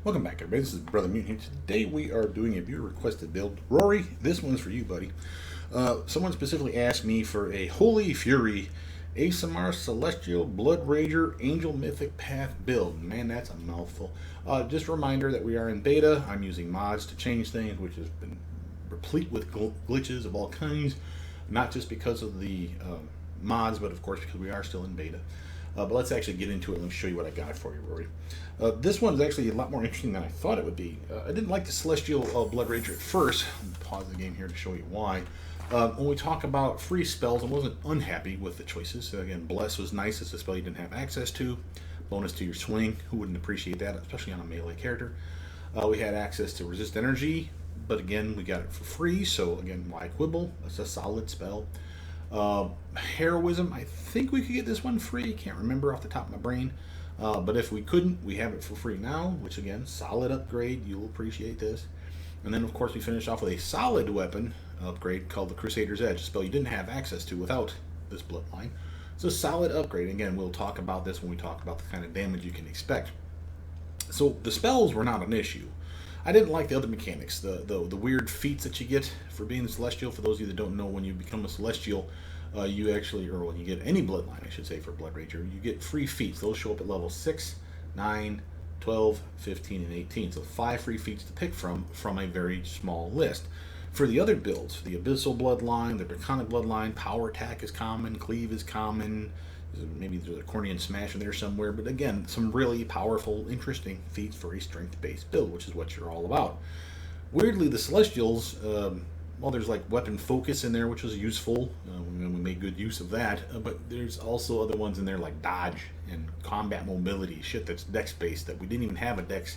Welcome back, everybody. This is Brother Mutant here. Today we are doing a viewer requested build. Rory, this one's for you, buddy. Someone specifically asked me for a Holy Fury Aasimar Celestial Bloodrager Angel Mythic Path build. Man, that's a mouthful. Just a reminder that we are in beta. I'm using mods to change things, which has been replete with glitches of all kinds. Not just because of the mods, but of course because we are still in beta. But let's actually get into it and let me show you what I got for you, Rory. This one is actually a lot more interesting than I thought it would be. I didn't like the Celestial Bloodrager at first. Pause the game here to show you why. When we talk about free spells, I wasn't unhappy with the choices. So again, Bless was nice. It's a spell you didn't have access to. Bonus to your swing. Who wouldn't appreciate that, especially on a melee character? We had access to Resist Energy, but again, we got it for free. So again, why quibble? It's a solid spell. Heroism, I think we could get this one free. Can't remember off the top of my brain. But if we couldn't, we have it for free now, which again, solid upgrade. You'll appreciate this. And then, of course, we finish off with a solid weapon upgrade called the Crusader's Edge, a spell you didn't have access to without this bloodline. It's a solid upgrade. Again, we'll talk about this when we talk about the kind of damage you can expect. So the spells were not an issue. I didn't like the other mechanics, the weird feats that you get for being a Celestial. For those of you that don't know, when you become a Celestial, you actually, or when you get any bloodline, I should say, for Bloodrager, you get free feats. Those show up at level 6, 9, 12, 15, and 18. So 5 free feats to pick from a very small list. For the other builds, the Abyssal Bloodline, the Draconic Bloodline, Power Attack is common, Cleave is common, maybe there's a Cornean Smash in there somewhere, but again, some really powerful, interesting feats for a strength-based build, which is what you're all about. Weirdly, the Celestials, well, there's like weapon focus in there, which was useful. We made good use of that. But there's also other ones in there like dodge and combat mobility, shit that's dex-based, that we didn't even have a dex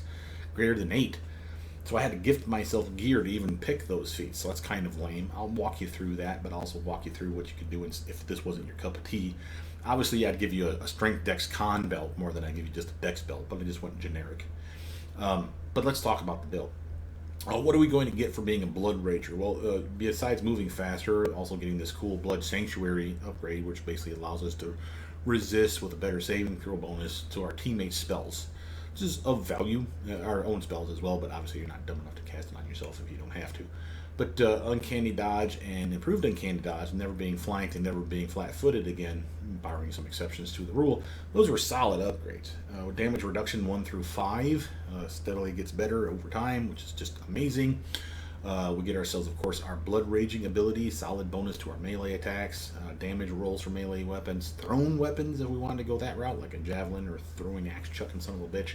greater than 8. So I had to gift myself gear to even pick those feats. So that's kind of lame. I'll walk you through that, but also walk you through what you could do if this wasn't your cup of tea. Obviously, I'd give you a strength dex con belt more than I give you just a dex belt, but I just went generic. But let's talk about the build. What are we going to get for being a Bloodrager? Well, besides moving faster, also getting this cool Blood Sanctuary upgrade, which basically allows us to resist with a better saving throw bonus to our teammates' spells. Which is of value, our own spells as well, but obviously you're not dumb enough to cast them on yourself if you don't have to. But Uncanny Dodge and Improved Uncanny Dodge, never being flanked and never being flat-footed again, barring some exceptions to the rule, those were solid upgrades. Damage reduction 1 through 5 steadily gets better over time, which is just amazing. We get ourselves, of course, our Blood Raging ability, solid bonus to our melee attacks, damage rolls for melee weapons, thrown weapons if we wanted to go that route, like a javelin or throwing axe chucking son of a bitch.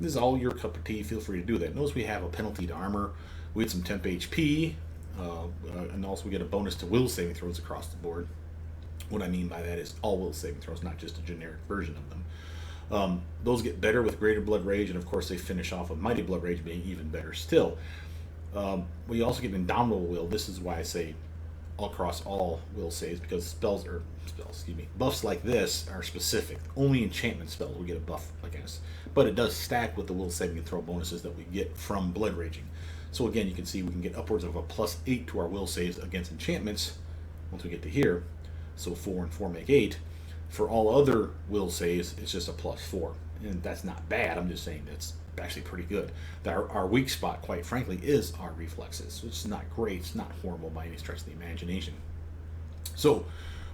This is all your cup of tea. Feel free to do that. Notice we have a penalty to armor. We had some temp HP, and also we get a bonus to will saving throws across the board. What I mean by that is all will saving throws, not just a generic version of them. Those get better with Greater Blood Rage, and of course they finish off with Mighty Blood Rage being even better still. We also get Indomitable Will. This is why I say across all will saves, because buffs like this are specific. Only enchantment spells will get a buff against, but it does stack with the will saving and throw bonuses that we get from Blood Raging. So again, you can see we can get upwards of a +8 to our will saves against enchantments once we get to here. So 4 and 4 make 8. For all other will saves, it's just a +4, and that's not bad. I'm just saying that's actually pretty good. Our weak spot, quite frankly, is our reflexes. It's not great. It's not horrible by any stretch of the imagination. So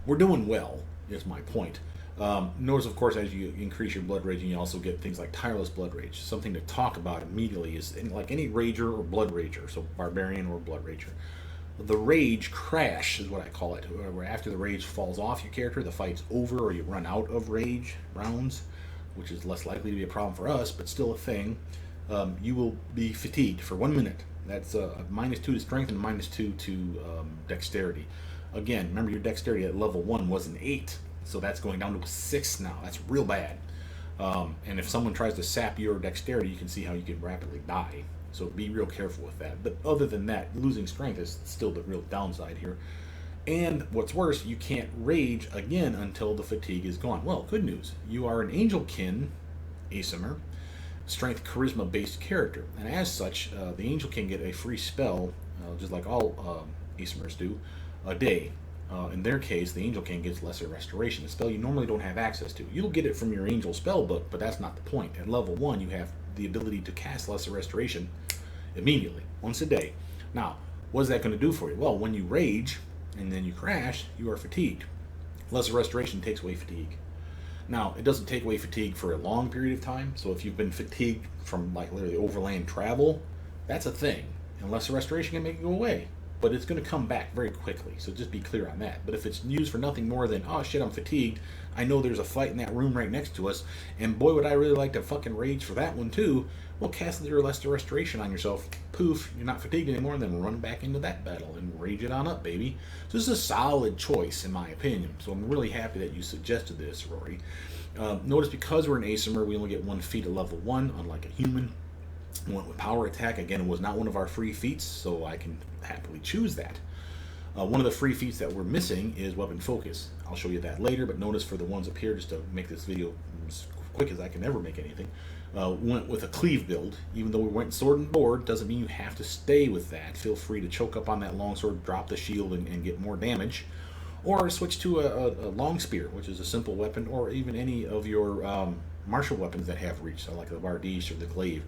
we're doing well, is my point. Notice, of course, as you increase your blood raging, you also get things like tireless blood rage. Something to talk about immediately is like any rager or blood rager, so barbarian or blood rager. The rage crash is what I call it, where after the rage falls off your character, the fight's over or you run out of rage rounds, which is less likely to be a problem for us, but still a thing. You will be fatigued for 1 minute. That's a -2 to strength and -2 to dexterity. Again, remember your dexterity at level 1 was an 8, so that's going down to a 6 now. That's real bad. And if someone tries to sap your dexterity, you can see how you can rapidly die. So be real careful with that. But other than that, losing strength is still the real downside here. And what's worse, you can't rage again until the fatigue is gone. Well, good news. You are an Angelkin, Aasimar, strength charisma based character. And as such, the Angel can get a free spell, just like all Aasimars do, a day. In their case, the Angel King gets Lesser Restoration, a spell you normally don't have access to. You'll get it from your Angel spell book, but that's not the point. At level 1, you have the ability to cast Lesser Restoration immediately, once a day. Now, what is that going to do for you? Well, when you rage and then you crash, you are fatigued. Lesser Restoration takes away fatigue. Now, it doesn't take away fatigue for a long period of time, so if you've been fatigued from like literally overland travel, that's a thing. And Lesser Restoration can make it go away. But it's going to come back very quickly, so just be clear on that. But if it's used for nothing more than, oh shit, I'm fatigued, I know there's a fight in that room right next to us, and boy would I really like to fucking rage for that one too, well, cast your Lesser Restoration on yourself. Poof, you're not fatigued anymore, and then run back into that battle and rage it on up, baby. So this is a solid choice, in my opinion. So I'm really happy that you suggested this, Rory. Notice because we're an Aesimer, we only get 1 feat at level 1, unlike a human. Went with Power Attack. Again, it was not one of our free feats, so I can happily choose that. One of the free feats that we're missing is Weapon Focus. I'll show you that later, but notice for the ones up here, just to make this video as quick as I can ever make anything, went with a Cleave build. Even though we went Sword and Board, doesn't mean you have to stay with that. Feel free to choke up on that longsword, drop the shield, and get more damage. Or switch to a long spear, which is a simple weapon, or even any of your martial weapons that have reach, so like the Bardiche or the Glaive.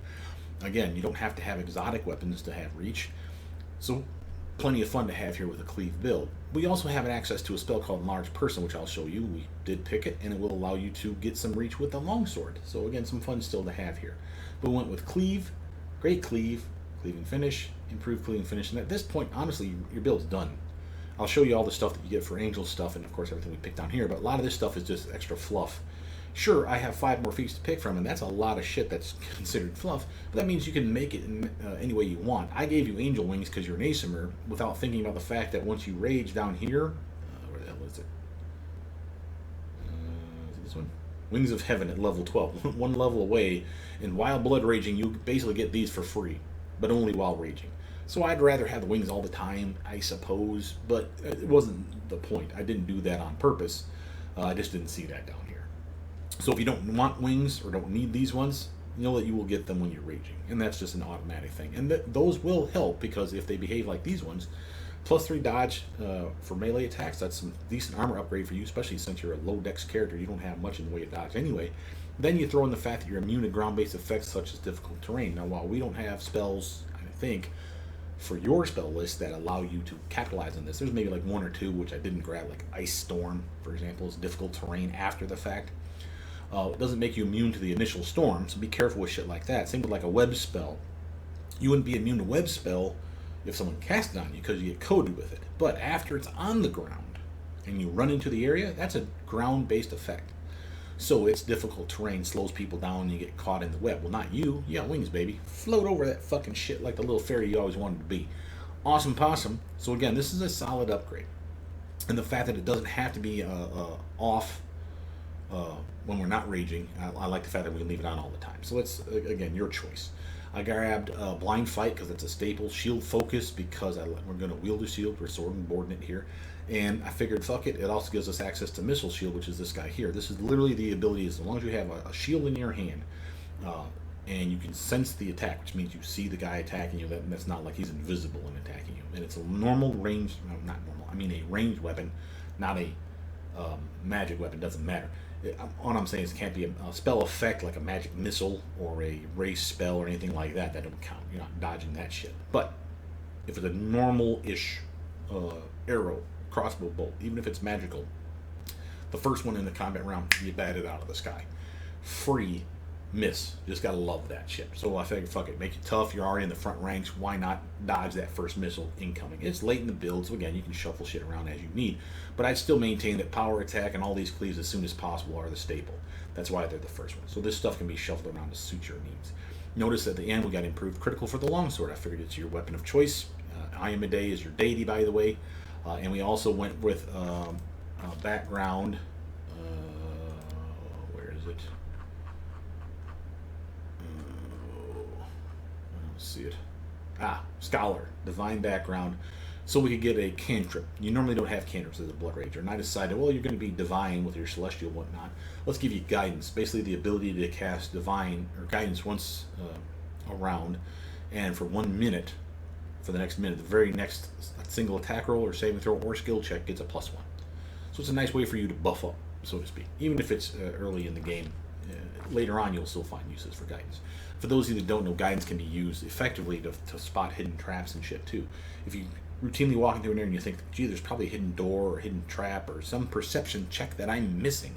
Again, you don't have to have exotic weapons to have reach, so plenty of fun to have here with a Cleave build. We also have access to a spell called Enlarged Person, which I'll show you. We did pick it, and it will allow you to get some reach with the longsword. So again, some fun still to have here. But we went with Cleave, Great Cleave, Cleave and Finish, Improved Cleave and Finish, and at this point, honestly, your build's done. I'll show you all the stuff that you get for Angel stuff, and of course everything we picked down here, but a lot of this stuff is just extra fluff. Sure, I have 5 more feats to pick from, and that's a lot of shit that's considered fluff, but that means you can make it in any way you want. I gave you Angel Wings because you're an Aesimer, without thinking about the fact that once you rage down here, where the hell is it? Is it this one? Wings of Heaven at level 12, 1 level away, and while blood raging, you basically get these for free, but only while raging. So I'd rather have the wings all the time, I suppose, but it wasn't the point. I didn't do that on purpose. I just didn't see that down here. So if you don't want wings or don't need these ones, know that you will get them when you're raging. And that's just an automatic thing. And those will help because if they behave like these ones, +3 dodge for melee attacks, that's some decent armor upgrade for you, especially since you're a low dex character. You don't have much in the way of dodge anyway. Then you throw in the fact that you're immune to ground-based effects such as difficult terrain. Now, while we don't have spells, I think, for your spell list that allow you to capitalize on this, there's maybe like 1 or 2 which I didn't grab, like Ice Storm, for example, is difficult terrain after the fact. It doesn't make you immune to the initial storm, so be careful with shit like that. Same with like a web spell. You wouldn't be immune to web spell if someone cast it on you because you get coded with it. But after it's on the ground and you run into the area, that's a ground-based effect. So it's difficult terrain, slows people down, and you get caught in the web. Well, not you. You got wings, baby. Float over that fucking shit like the little fairy you always wanted to be. Awesome possum. So again, this is a solid upgrade. And the fact that it doesn't have to be off when we're not raging, I like the fact that we can leave it on all the time. So it's, again, your choice. I grabbed Blind Fight because it's a staple. Shield Focus because we're going to wield a shield. We're sword and boarding it here. And I figured, fuck it. It also gives us access to Missile Shield, which is this guy here. This is literally the ability as long as you have a shield in your hand and you can sense the attack, which means you see the guy attacking you. That's not like he's invisible in attacking you. And it's a normal range, no, not normal. I mean a ranged weapon, not a magic weapon. Doesn't matter. All I'm saying is it can't be a spell effect like a magic missile or a race spell or anything like that. That don't count. You're not dodging that shit. But if it's a normal-ish arrow, crossbow bolt, even if it's magical, the first one in the combat round, you bat it out of the sky. Free miss. Just gotta love that shit. So I figured, fuck it, make it tough. You're already in the front ranks. Why not dodge that first missile incoming? It's late in the build, so again, you can shuffle shit around as you need. But I'd still maintain that power attack and all these cleaves as soon as possible are the staple. That's why they're the first one. So this stuff can be shuffled around to suit your needs. Notice at the end we got improved critical for the longsword. I figured it's your weapon of choice. Ayamide is your deity, by the way. And we also went with background. Where is it? I don't see it. Scholar, divine background, so we could get a cantrip. You normally don't have cantrips as a Bloodrager, and I decided, well, you're going to be divine with your celestial and whatnot. Let's give you guidance, basically the ability to cast divine or guidance once a round, and for 1 minute. For the next minute, the very next single attack roll or saving throw or skill check gets a +1. So it's a nice way for you to buff up, so to speak. Even if it's early in the game, later on you'll still find uses for guidance. For those of you that don't know, guidance can be used effectively to spot hidden traps and shit too. If you routinely walk into an area and you think, gee, there's probably a hidden door or hidden trap or some perception check that I'm missing,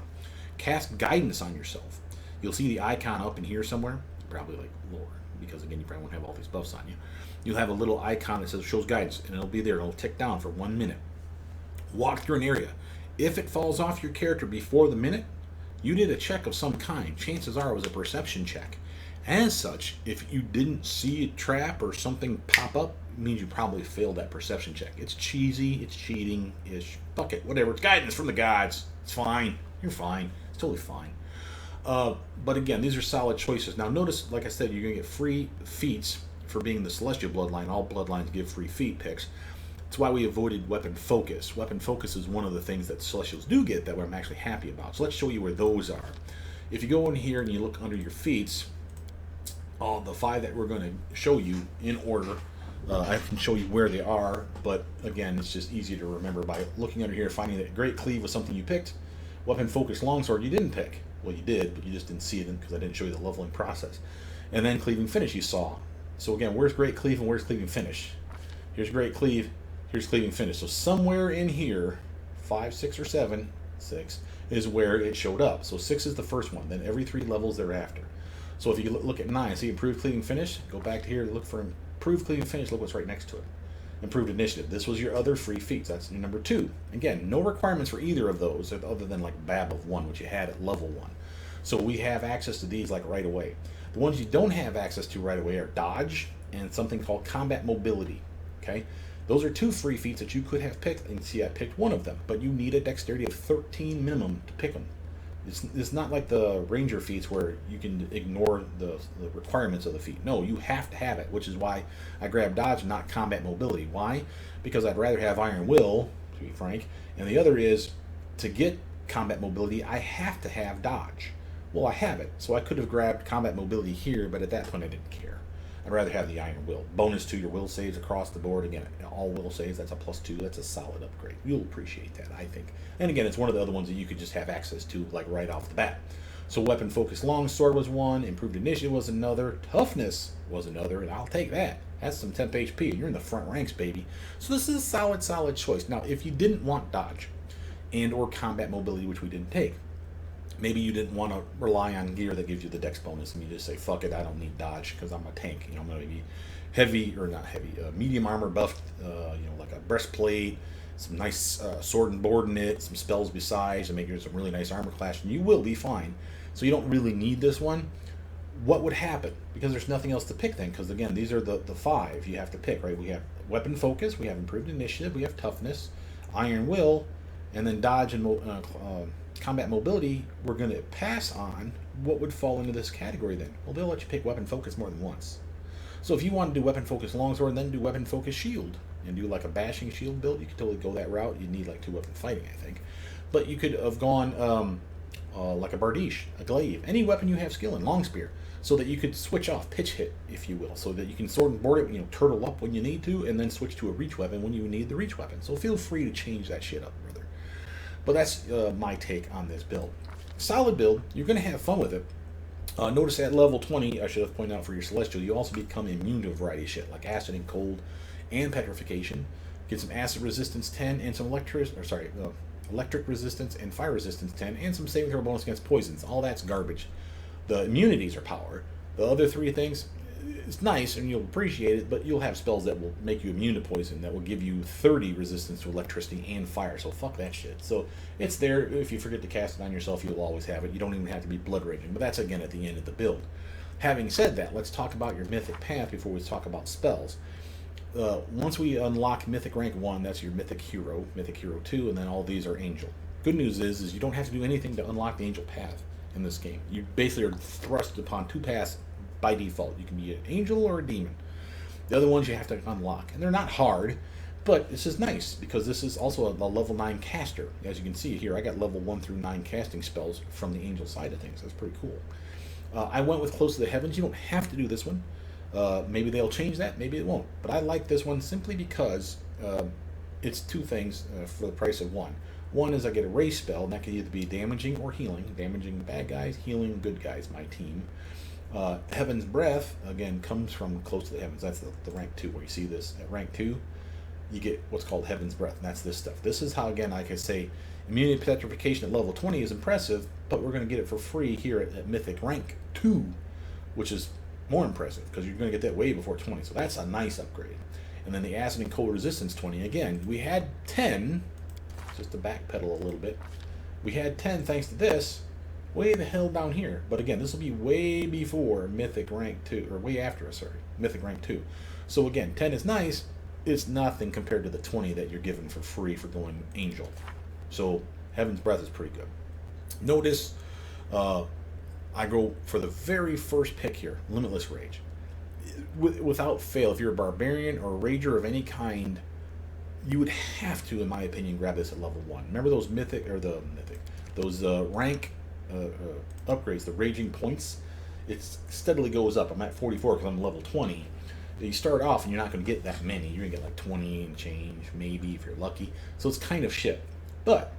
cast guidance on yourself. You'll see the icon up in here somewhere, probably like lower, because again, you probably won't have all these buffs on you. You'll have a little icon that says shows guidance, and it'll be there. It'll tick down for 1 minute. Walk through an area. If it falls off your character before the minute, you did a check of some kind. Chances are it was a perception check. As such, if you didn't see a trap or something pop up, it means you probably failed that perception check. It's cheesy, it's cheating-ish. Fuck it, whatever. It's guidance from the gods. It's fine. You're fine. It's totally fine. But again, these are solid choices. Now notice, like I said, you're going to get free feats for being the Celestial Bloodline. All Bloodlines give free feat picks. That's why we avoided Weapon Focus. Weapon Focus is one of the things that Celestials do get that I'm actually happy about. So let's show you where those are. If you go in here and you look under your feats, all the 5 that we're going to show you in order, I can show you where they are, but again, it's just easy to remember by looking under here, finding that Great Cleave was something you picked. Weapon Focus Longsword you didn't pick. Well, you did, but you just didn't see it because I didn't show you the leveling process. And then Cleaving Finish you saw. So again, where's Great Cleave and where's Cleaving Finish? Here's Great Cleave, here's Cleaving Finish. So somewhere in here, 5, 6, or 7, 6, is where it showed up. So 6 is the first one, then every 3 levels thereafter. So if you look at 9, see Improved Cleaving Finish, go back to here, look for Improved Cleaving Finish, look what's right next to it. Improved Initiative. This was your other free feats. That's your number 2. Again, no requirements for either of those other than like Bab of 1, which you had at level 1. So we have access to these like right away. The ones you don't have access to right away are Dodge and something called Combat Mobility. Okay? Those are 2 free feats that you could have picked, and see I picked one of them, but you need a dexterity of 13 minimum to pick them. It's not like the Ranger feats where you can ignore the requirements of the feat. No, you have to have it, which is why I grabbed Dodge, not Combat Mobility. Why? Because I'd rather have Iron Will, to be frank, and the other is, to get Combat Mobility, I have to have Dodge. Well, I have it, so I could have grabbed Combat Mobility here, but at that point I didn't care. I'd rather have the Iron Will. Bonus to your will saves across the board. Again, all will saves, that's a +2. That's a solid upgrade. You'll appreciate that, I think. And again, it's one of the other ones that you could just have access to, like right off the bat. So Weapon Focus Longsword was one. Improved Initiative was another. Toughness was another, and I'll take that. That's some temp HP, and you're in the front ranks, baby. So this is a solid choice. Now, if you didn't want Dodge and or Combat Mobility, which we didn't take, maybe you didn't want to rely on gear that gives you the dex bonus, and you just say, fuck it, I don't need Dodge because I'm a tank. You know, I'm going to be heavy, or not heavy, medium armor buffed, like a breastplate, some nice sword and board in it, some spells besides, and make it some really nice armor class, and you will be fine. So you don't really need this one. What would happen? Because there's nothing else to pick then, because again, these are the 5 you have to pick, right? We have Weapon Focus, we have Improved Initiative, we have Toughness, Iron Will, and then Dodge and Combat Mobility. We're going to pass on what would fall into this category then. Well, they'll let you pick Weapon Focus more than once. So if you want to do Weapon Focus Longsword and then do Weapon Focus Shield and do like a bashing shield build, you could totally go that route. You'd need like 2 weapon fighting, I think. But you could have gone like a Bardiche, a Glaive, any weapon you have skill in, long spear, so that you could switch off pitch hit, if you will, so that you can sword and board it, turtle up when you need to, and then switch to a reach weapon when you need the reach weapon. So feel free to change that shit up, brother. But that's my take on this build. Solid build. You're going to have fun with it. Notice at level 20, I should have pointed out for your Celestial, you also become immune to a variety of shit, like acid and cold and petrification. Get some acid resistance 10 and some electric resistance and fire resistance 10 and some saving throw bonus against poisons. All that's garbage. The immunities are power. The other 3 things, it's nice and you'll appreciate it, but you'll have spells that will make you immune to poison that will give you 30 resistance to electricity and fire, so fuck that shit. So it's there. If you forget to cast it on yourself, you'll always have it. You don't even have to be Bloodraging, but that's again at the end of the build. Having said that, let's talk about your Mythic Path before we talk about spells. Once we unlock Mythic Rank 1, that's your Mythic Hero 2, and then all these are Angel. Good news is you don't have to do anything to unlock the Angel Path in this game. You basically are thrust upon 2 paths by default. You can be an angel or a demon. The other ones you have to unlock, and they're not hard, but this is nice because this is also a level 9 caster. As you can see here, I got level 1 through 9 casting spells from the angel side of things. That's pretty cool. I went with Close to the Heavens. You don't have to do this one. Maybe they'll change that, maybe it won't, but I like this one simply because it's 2 things for the price of 1. One is I get a race spell, and that can either be damaging or healing. Damaging bad guys, healing good guys, my team. Heaven's Breath, again, comes from close to the heavens. That's the rank 2, where you see this. At rank 2, you get what's called Heaven's Breath, and that's this stuff. This is how, again, like I say, immunity to petrification at level 20 is impressive, but we're going to get it for free here at Mythic rank 2, which is more impressive, because you're going to get that way before 20, so that's a nice upgrade. And then the Acid and Cold Resistance 20, again, we had 10, just to backpedal a little bit, we had 10 thanks to this, way the hell down here. But again, this will be way before Mythic rank 2, or way after, sorry, Mythic rank 2. So again, 10 is nice, it's nothing compared to the 20 that you're given for free for going Angel. So Heaven's Breath is pretty good. Notice I go for the very first pick here, Limitless Rage. Without fail, if you're a barbarian or a rager of any kind, you would have to, in my opinion, grab this at level 1. Remember those those rank upgrades, the raging points? It steadily goes up. I'm at 44 because I'm level 20. You start off and you're not going to get that many. You're going to get like 20 and change, maybe, if you're lucky. So it's kind of shit. But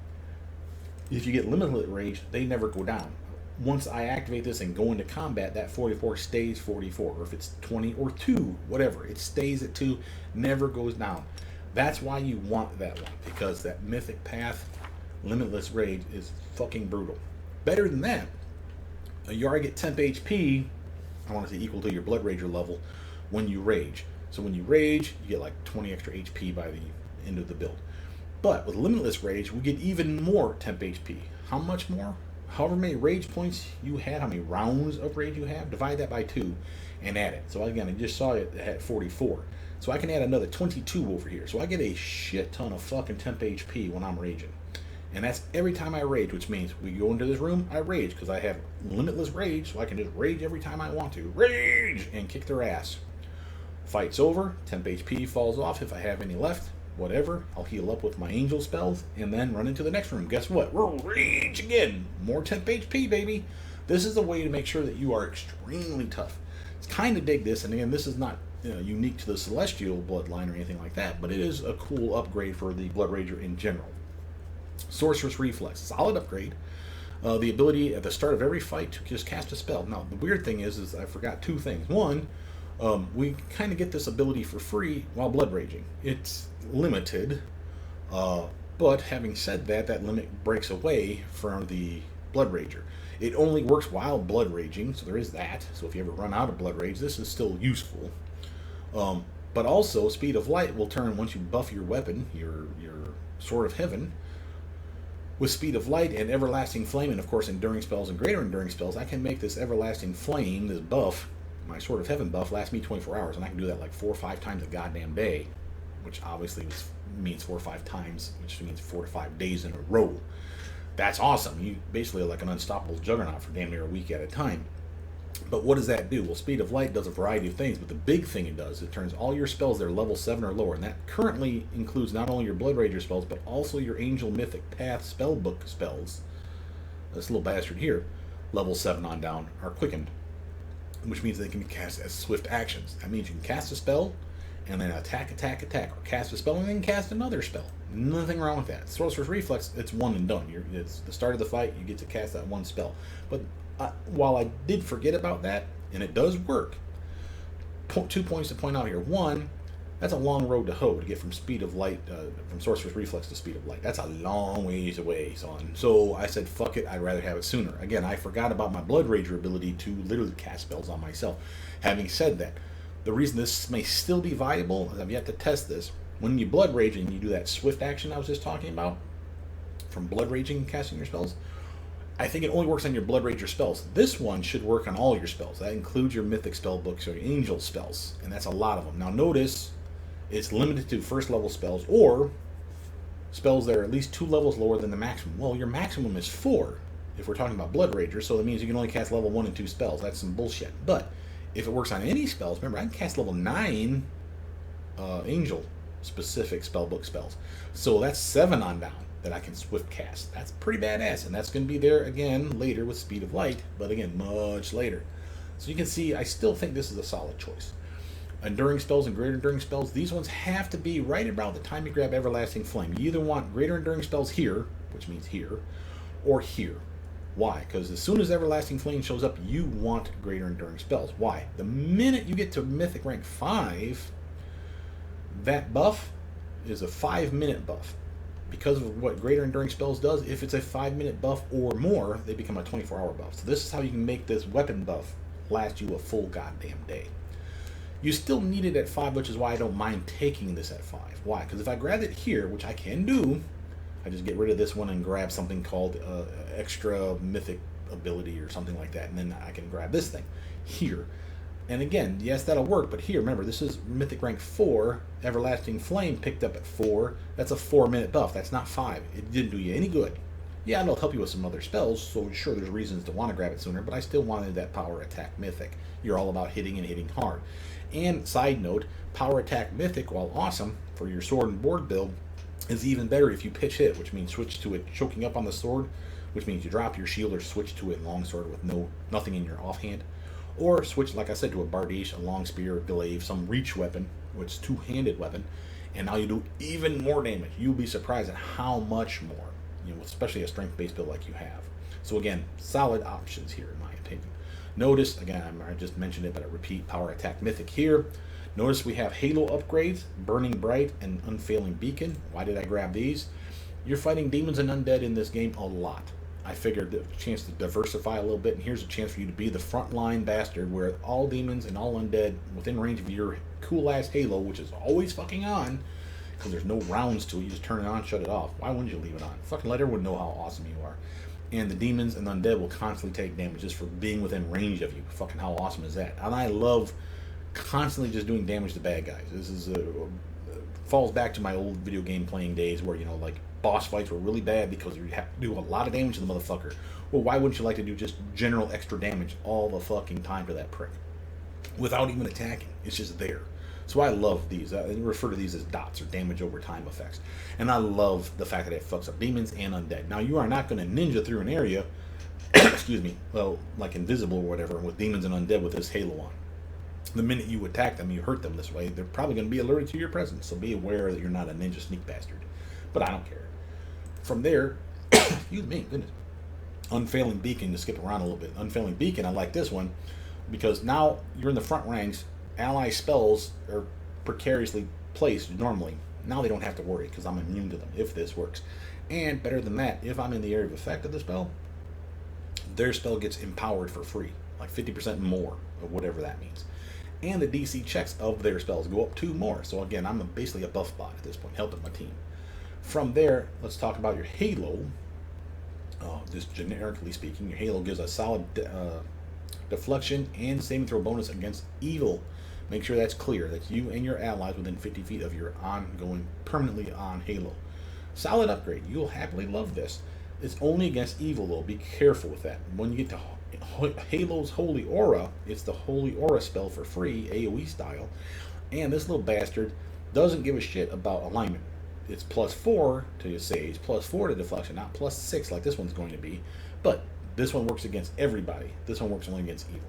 if you get Limitless Rage, they never go down. Once I activate this and go into combat, that 44 stays 44. Or if it's 20 or 2, whatever, it stays at 2, never goes down. That's why you want that one, because that Mythic Path Limitless Rage is fucking brutal. Better than that, you already get temp HP, I want to say equal to your Bloodrager level, when you rage. So when you rage, you get like 20 extra HP by the end of the build. But with Limitless Rage, we get even more temp HP. How much more? However many rage points you had, how many rounds of rage you have, divide that by 2 and add it. So again, I just saw it at 44. So I can add another 22 over here. So I get a shit ton of fucking temp HP when I'm raging. And that's every time I rage, which means we go into this room, I rage, because I have Limitless Rage, so I can just rage every time I want to. Rage! And kick their ass. Fight's over, temp HP falls off if I have any left, whatever. I'll heal up with my angel spells, and then run into the next room. Guess what? We're rage again. More temp HP, baby. This is a way to make sure that you are extremely tough. It's kind of dig this, and again, this is not unique to the Celestial bloodline or anything like that, but it is a cool upgrade for the Bloodrager in general. Sorceress Reflex, solid upgrade. The ability at the start of every fight to just cast a spell. Now, the weird thing is I forgot 2 things. One, we kind of get this ability for free while blood raging. It's limited, but having said that, that limit breaks away from the Blood Rager. It only works while blood raging, so there is that. So if you ever run out of blood rage, this is still useful. But also, Speed of Light will turn once you buff your weapon, your Sword of Heaven, with Speed of Light and Everlasting Flame, and of course Enduring Spells and Greater Enduring Spells, I can make this Everlasting Flame, this buff, my Sword of Heaven buff, last me 24 hours, and I can do that like 4 or 5 times a goddamn day, which obviously means 4 or 5 times, which means 4 to 5 days in a row. That's awesome. You basically are like an unstoppable juggernaut for damn near a week at a time. But what does that do? Well, Speed of Light does a variety of things, but the big thing it does, it turns all your spells that are level 7 or lower, and that currently includes not only your Blood Rager spells, but also your Angel Mythic Path spellbook spells. This little bastard here, level 7 on down, are quickened, which means they can be cast as swift actions. That means you can cast a spell, and then attack, or cast a spell, and then cast another spell. Nothing wrong with that. Sorcerer's Reflex, it's one and done. It's the start of the fight, you get to cast that one spell. But while I did forget about that, and it does work, 2 points to point out here. One, that's a long road to hoe to get from Speed of Light, from Sorcerer's Reflex to Speed of Light. That's a long ways away, son. So I said, fuck it, I'd rather have it sooner. Again, I forgot about my Blood Rager ability to literally cast spells on myself. Having said that, the reason this may still be viable, is I've yet to test this, when you Blood Rage and you do that swift action I was just talking about, from Blood Raging and casting your spells, I think it only works on your Blood Rager spells. This one should work on all your spells. That includes your Mythic spell books or your Angel spells, and that's a lot of them. Now notice, it's limited to first level spells, or spells that are at least 2 levels lower than the maximum. Well, your maximum is 4, if we're talking about Blood Rager, so that means you can only cast level 1 and 2 spells. That's some bullshit. But if it works on any spells, remember, I can cast level 9 Angel specific spellbook spells. So that's 7 on down that I can swift cast. That's pretty badass, and that's going to be there again later with Speed of Light, but again, much later. So you can see, I still think this is a solid choice. Enduring spells and Greater Enduring spells, these ones have to be right about the time you grab Everlasting Flame. You either want Greater Enduring spells here, which means here, or here. Why? Because as soon as Everlasting Flame shows up, you want greater enduring spells. Why? The minute you get to Mythic rank 5, that buff is a 5-minute buff. Because of what greater enduring spells does, if it's a 5-minute buff or more, they become a 24-hour buff. So this is how you can make this weapon buff last you a full goddamn day. You still need it at 5, which is why I don't mind taking this at 5. Why? Because if I grab it here, which I can do, I just get rid of this one and grab something called extra mythic ability or something like that, and then I can grab this thing here. And again, yes, that'll work, but here, remember, this is Mythic rank 4, Everlasting Flame picked up at 4, that's a 4-minute buff, that's not 5. It didn't do you any good. Yeah, it'll help you with some other spells, so sure, there's reasons to want to grab it sooner, but I still wanted that Power Attack Mythic. You're all about hitting and hitting hard. And, side note, Power Attack Mythic, while awesome for your sword and board build, is even better if you pitch hit, which means switch to it choking up on the sword, which means you drop your shield or switch to a longsword with nothing in your offhand. Or switch, like I said, to a bardiche, a long spear, a glaive, some reach weapon, which is two-handed weapon, and now you do even more damage. You'll be surprised at how much more, especially a strength-based build like you have. So again, solid options here in my opinion. Notice, again, I just mentioned it, but I repeat, Power Attack Mythic here. Notice we have Halo upgrades, Burning Bright, and Unfailing Beacon. Why did I grab these? You're fighting demons and undead in this game a lot. I figured a chance to diversify a little bit, and here's a chance for you to be the frontline bastard where all demons and all undead within range of your cool-ass Halo, which is always fucking on, because there's no rounds to it. You just turn it on, shut it off. Why wouldn't you leave it on? Fucking let everyone know how awesome you are. And the demons and undead will constantly take damage just for being within range of you. Fucking how awesome is that? And I love constantly just doing damage to bad guys. This is falls back to my old video game playing days where, like, boss fights were really bad because you have to do a lot of damage to the motherfucker. Well, why wouldn't you like to do just general extra damage all the fucking time to that prick without even attacking? It's just there. So I love these. I refer to these as dots or damage over time effects. And I love the fact that it fucks up demons and undead. Now, you are not going to ninja through an area, excuse me, well, like invisible or whatever, with demons and undead with this Halo on. The minute you attack them, you hurt them this way, they're probably going to be alerted to your presence. So be aware that you're not a ninja sneak bastard. But I don't care. From there, excuse me, goodness. Unfailing Beacon, to skip around a little bit. Unfailing Beacon, I like this one because now you're in the front ranks. Ally spells are precariously placed normally. Now they don't have to worry because I'm immune to them if this works. And better than that, if I'm in the area of effect of the spell, their spell gets empowered for free, like 50% more of whatever that means. And the DC checks of their spells go up 2 more. So again, I'm basically a buff bot at this point, helping my team. From there, let's talk about your Halo. Just generically speaking, your Halo gives a solid deflection and saving throw bonus against evil. Make sure that's clear. That's you and your allies within 50 feet of your ongoing, permanently on Halo. Solid upgrade. You'll happily love this. It's only against evil, though. Be careful with that. When you get to Halo's Holy Aura, it's the Holy Aura spell for free, AoE style. And this little bastard doesn't give a shit about alignment. It's +4 to your Sage, +4 to deflection, not +6 like this one's going to be. But this one works against everybody. This one works only against evil.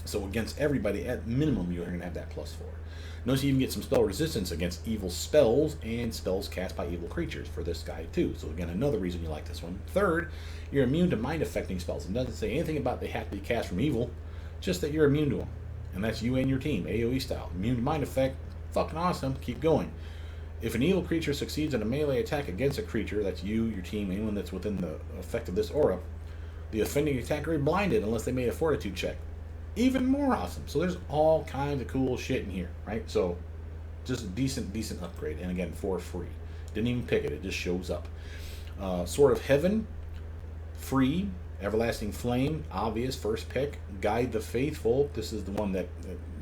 So against everybody, at minimum, you're going to have that +4. Notice you even get some spell resistance against evil spells and spells cast by evil creatures for this guy too. So again, another reason you like this one. Third, you're immune to mind-affecting spells. It doesn't say anything about they have to be cast from evil, just that you're immune to them. And that's you and your team, AoE style. Immune to mind effect, fucking awesome, keep going. If an evil creature succeeds in a melee attack against a creature, that's you, your team, anyone that's within the effect of this aura, the offending attacker is blinded unless they made a fortitude check. Even more awesome. So there's all kinds of cool shit in here, right? So just a decent upgrade. And again, for free. Didn't even pick it. It just shows up. Sword of Heaven, free. Everlasting Flame, obvious, first pick. Guide the Faithful. This is the one that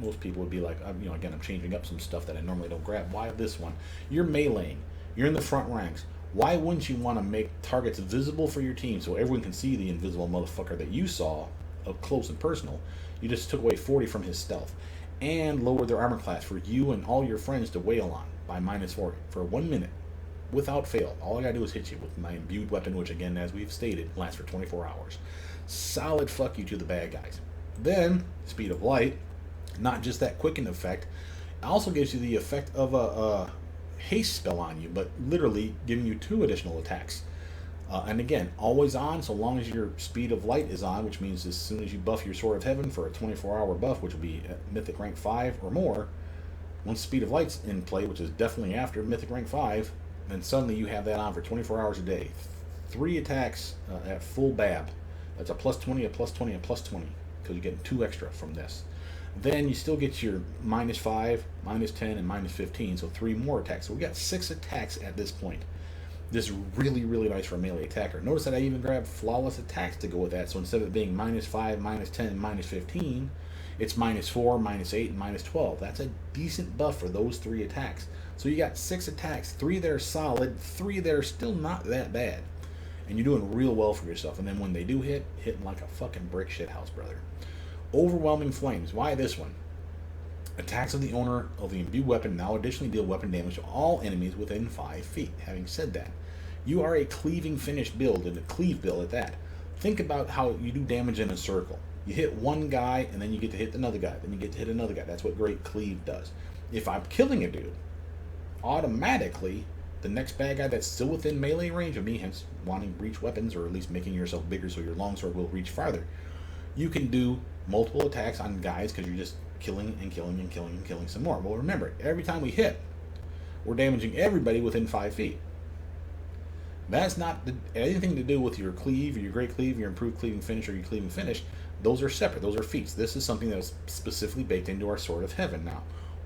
most people would be like, again, I'm changing up some stuff that I normally don't grab. Why this one? You're meleeing. You're in the front ranks. Why wouldn't you want to make targets visible for your team so everyone can see the invisible motherfucker that you saw up close and personal? You just took away 40 from his stealth and lowered their armor class for you and all your friends to wail on by -40 for 1 minute without fail. All I gotta do is hit you with my imbued weapon, which again, as we've stated, lasts for 24 hours. Solid fuck you to the bad guys. Then, Speed of Light, not just that quicken effect, it also gives you the effect of a haste spell on you, but literally giving you 2 additional attacks And again, always on so long as your speed of light is on, which means as soon as you buff your Sword of Heaven for a 24-hour buff, which will be at Mythic rank 5 or more, once speed of light's in play, which is definitely after Mythic rank 5, then suddenly you have that on for 24 hours a day. 3 attacks at full BAB. That's a plus 20, a plus 20, a plus 20, because you're getting 2 extra from this. Then you still get your minus 5, minus 10, and minus 15, so 3 more attacks. So we got 6 attacks at this point. This is really, really nice for a melee attacker. Notice that I even grabbed flawless attacks to go with that. So instead of it being minus 5, minus 10, and minus 15, it's minus 4, minus 8, and minus 12. That's a decent buff for those 3 attacks. So you got 6 attacks, 3 that are solid, 3 that are still not that bad. And you're doing real well for yourself. And then when they do hit, hitting like a fucking brick shit house, brother. Overwhelming Flames. Why this one? Attacks of the owner of the imbued weapon now additionally deal weapon damage to all enemies within 5 feet. Having said that, you are a cleaving finish build, and a cleave build at that. Think about how you do damage in a circle. You hit one guy, and then you get to hit another guy, then you get to hit another guy. That's what Great Cleave does. If I'm killing a dude, automatically, the next bad guy that's still within melee range of me, hence wanting breach weapons, or at least making yourself bigger so your longsword will reach farther, you can do multiple attacks on guys because you're just killing and killing and killing and killing some more. Well, remember, every time we hit, we're damaging everybody within 5 feet. That's not anything to do with your cleave, or your great cleave, your improved cleaving finish, or your cleaving finish. Those are separate. Those are feats. This is something that is specifically baked into our Sword of Heaven. Now,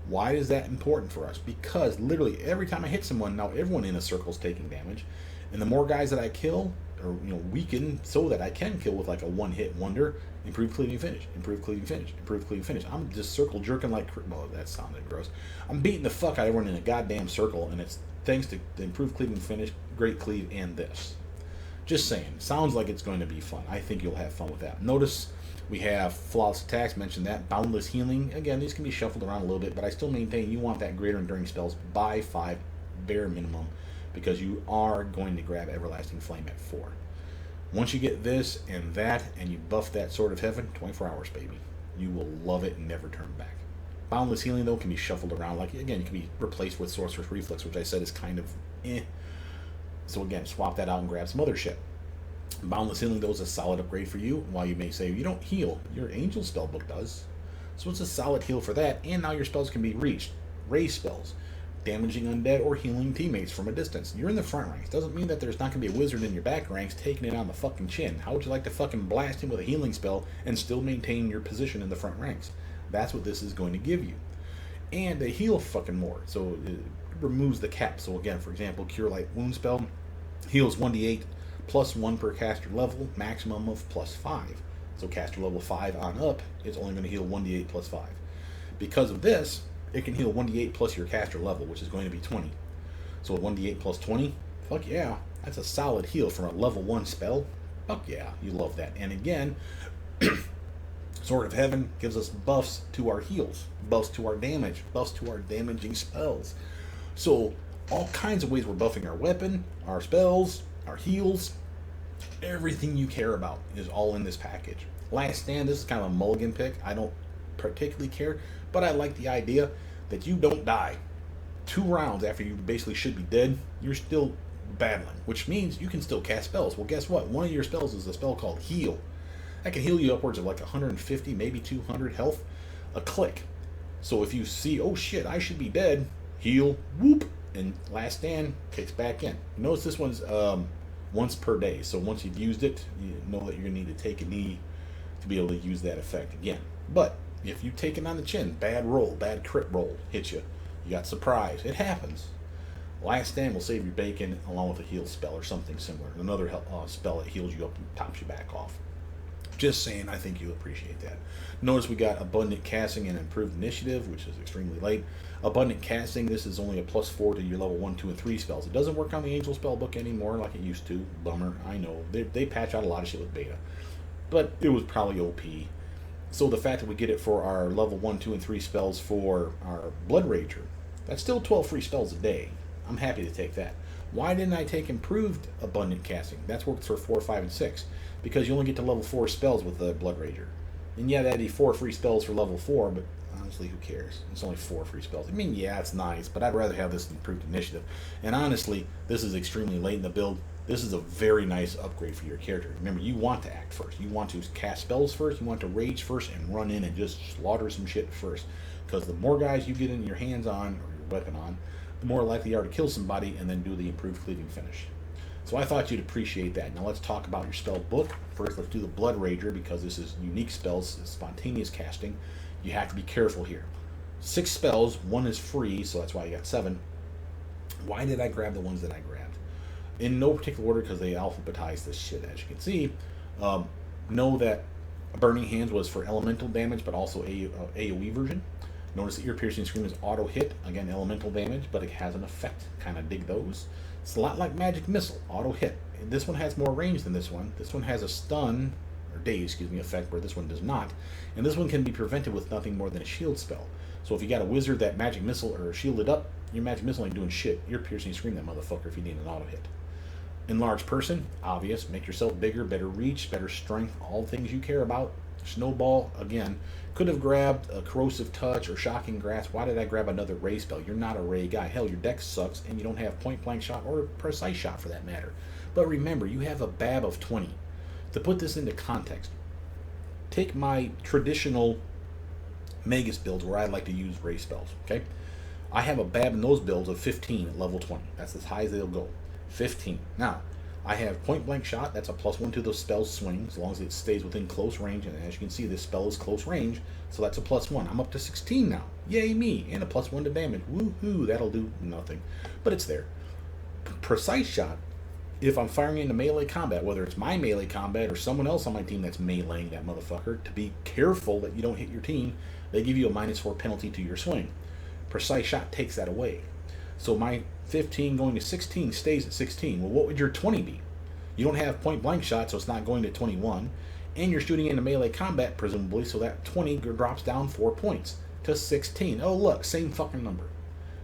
why is that important for us? Because literally every time I hit someone, now everyone in a circle is taking damage, and the more guys that I kill, or weaken, so that I can kill with like a one-hit wonder, improved cleaving finish, improved cleaving finish, improved cleaving finish. I'm just circle jerking like, well, that sounded gross. I'm beating the fuck out of everyone in a goddamn circle, and it's thanks to the improved cleaving finish, great cleave, and this. Just saying. Sounds like it's going to be fun. I think you'll have fun with that. Notice we have flawless attacks, mentioned that. Boundless healing. Again, these can be shuffled around a little bit, but I still maintain you want that greater enduring spells by 5, bare minimum, because you are going to grab Everlasting Flame at 4. Once you get this and that, and you buff that Sword of Heaven, 24 hours, baby. You will love it and never turn back. Boundless healing, though, can be shuffled around. Like, again, it can be replaced with Sorcerer's Reflex, which I said is kind of eh. So again, swap that out and grab some other shit. Boundless healing, though, is a solid upgrade for you. While you may say you don't heal, your Angel spellbook does. So it's a solid heal for that, and now your spells can be reached. Raise spells, damaging undead or healing teammates from a distance. You're in the front ranks. Doesn't mean that there's not going to be a wizard in your back ranks taking it on the fucking chin. How would you like to fucking blast him with a healing spell and still maintain your position in the front ranks? That's what this is going to give you. And they heal fucking more. So it removes the cap. So again, for example, Cure Light Wound spell heals 1d8 plus 1 per caster level, maximum of plus 5. So caster level 5 on up, it's only going to heal 1d8 plus 5. Because of this, it can heal 1d8 plus your caster level, which is going to be 20. So 1d8 plus 20, fuck yeah, that's a solid heal from a level 1 spell. Fuck yeah, you love that. And again, Sword of Heaven gives us buffs to our heals, buffs to our damage, buffs to our damaging spells. So all kinds of ways we're buffing our weapon, our spells, our heals. Everything you care about is all in this package. Last Stand, this is kind of a mulligan pick. I don't particularly care, but I like the idea that you don't die. 2 rounds after you basically should be dead, you're still battling, which means you can still cast spells. Well, guess what? One of your spells is a spell called Heal. That can heal you upwards of like 150, maybe 200 health a click. So if you see, oh shit, I should be dead, heal, whoop, and Last Stand kicks back in. Notice this one's once per day. So once you've used it, you know that you're going to need to take a knee to be able to use that effect again. But if you take it on the chin, bad roll, bad crit roll, hit you, you got surprise. It happens. Last Stand will save your bacon along with a heal spell or something similar. Another spell that heals you up and tops you back off. Just saying, I think you'll appreciate that. Notice we got Abundant Casting and Improved Initiative, which is extremely late. Abundant Casting, this is only a plus 4 to your level 1, 2, and 3 spells. It doesn't work on the Angel spellbook anymore like it used to. Bummer, I know. They patch out a lot of shit with beta. But it was probably OP. So the fact that we get it for our level 1, 2, and 3 spells for our Bloodrager, that's still 12 free spells a day. I'm happy to take that. Why didn't I take Improved Abundant Casting? That's worked for 4, 5, and 6. Because you only get to level 4 spells with the Bloodrager. And yeah, that'd be 4 free spells for level 4, but honestly, who cares? It's only 4 free spells. I mean, yeah, it's nice, but I'd rather have this Improved Initiative. And honestly, this is extremely late in the build. This is a very nice upgrade for your character. Remember, you want to act first. You want to cast spells first. You want to rage first and run in and just slaughter some shit first. Because the more guys you get in your hands on, or your weapon on, the more likely you are to kill somebody and then do the improved cleaving finish. So I thought you'd appreciate that. Now let's talk about your spell book. First, let's do the Bloodrager, because this is unique spells, spontaneous casting. You have to be careful here. 6 spells, 1 is free, so that's why I got 7. Why did I grab the ones that I grabbed? In no particular order, because they alphabetized this shit, as you can see. Know that Burning Hands was for elemental damage, but also AoE version. Notice the ear-piercing scream is auto-hit, again elemental damage, but it has an effect. Kind of dig those. It's a lot like Magic Missile, auto-hit. This one has more range than this one. This one has a stun, or daze, effect, where this one does not. And this one can be prevented with nothing more than a shield spell. So if you got a wizard that Magic Missile or shielded up, your Magic Missile ain't doing shit. Ear-piercing scream that motherfucker if you need an auto-hit. Enlarge person, obvious. Make yourself bigger, better reach, better strength, all things you care about. Snowball, again, could have grabbed a corrosive touch or shocking grasp. Why did I grab another ray spell? You're not a ray guy. Hell, your dex sucks and you don't have point blank shot or precise shot for that matter. But remember, you have a BAB of 20. To put this into context, take my traditional Magus builds where I like to use ray spells, okay? I have a BAB in those builds of 15 at level 20. That's as high as they'll go. 15. Now, I have point blank shot. That's a +1 to the spell's swing, as long as it stays within close range. And as you can see, this spell is close range, so that's a +1. I'm up to 16 now. Yay me! And a +1 to damage. Woohoo! That'll do nothing, but it's there. Precise shot. If I'm firing into melee combat, whether it's my melee combat or someone else on my team that's meleeing that motherfucker, to be careful that you don't hit your team, they give you a -4 penalty to your swing. Precise shot takes that away. So my 15 going to 16 stays at 16. Well, what would your 20 be? You don't have point blank shot, so it's not going to 21. And you're shooting into melee combat, presumably, so that 20 drops down 4 points to 16. Oh, look, same fucking number.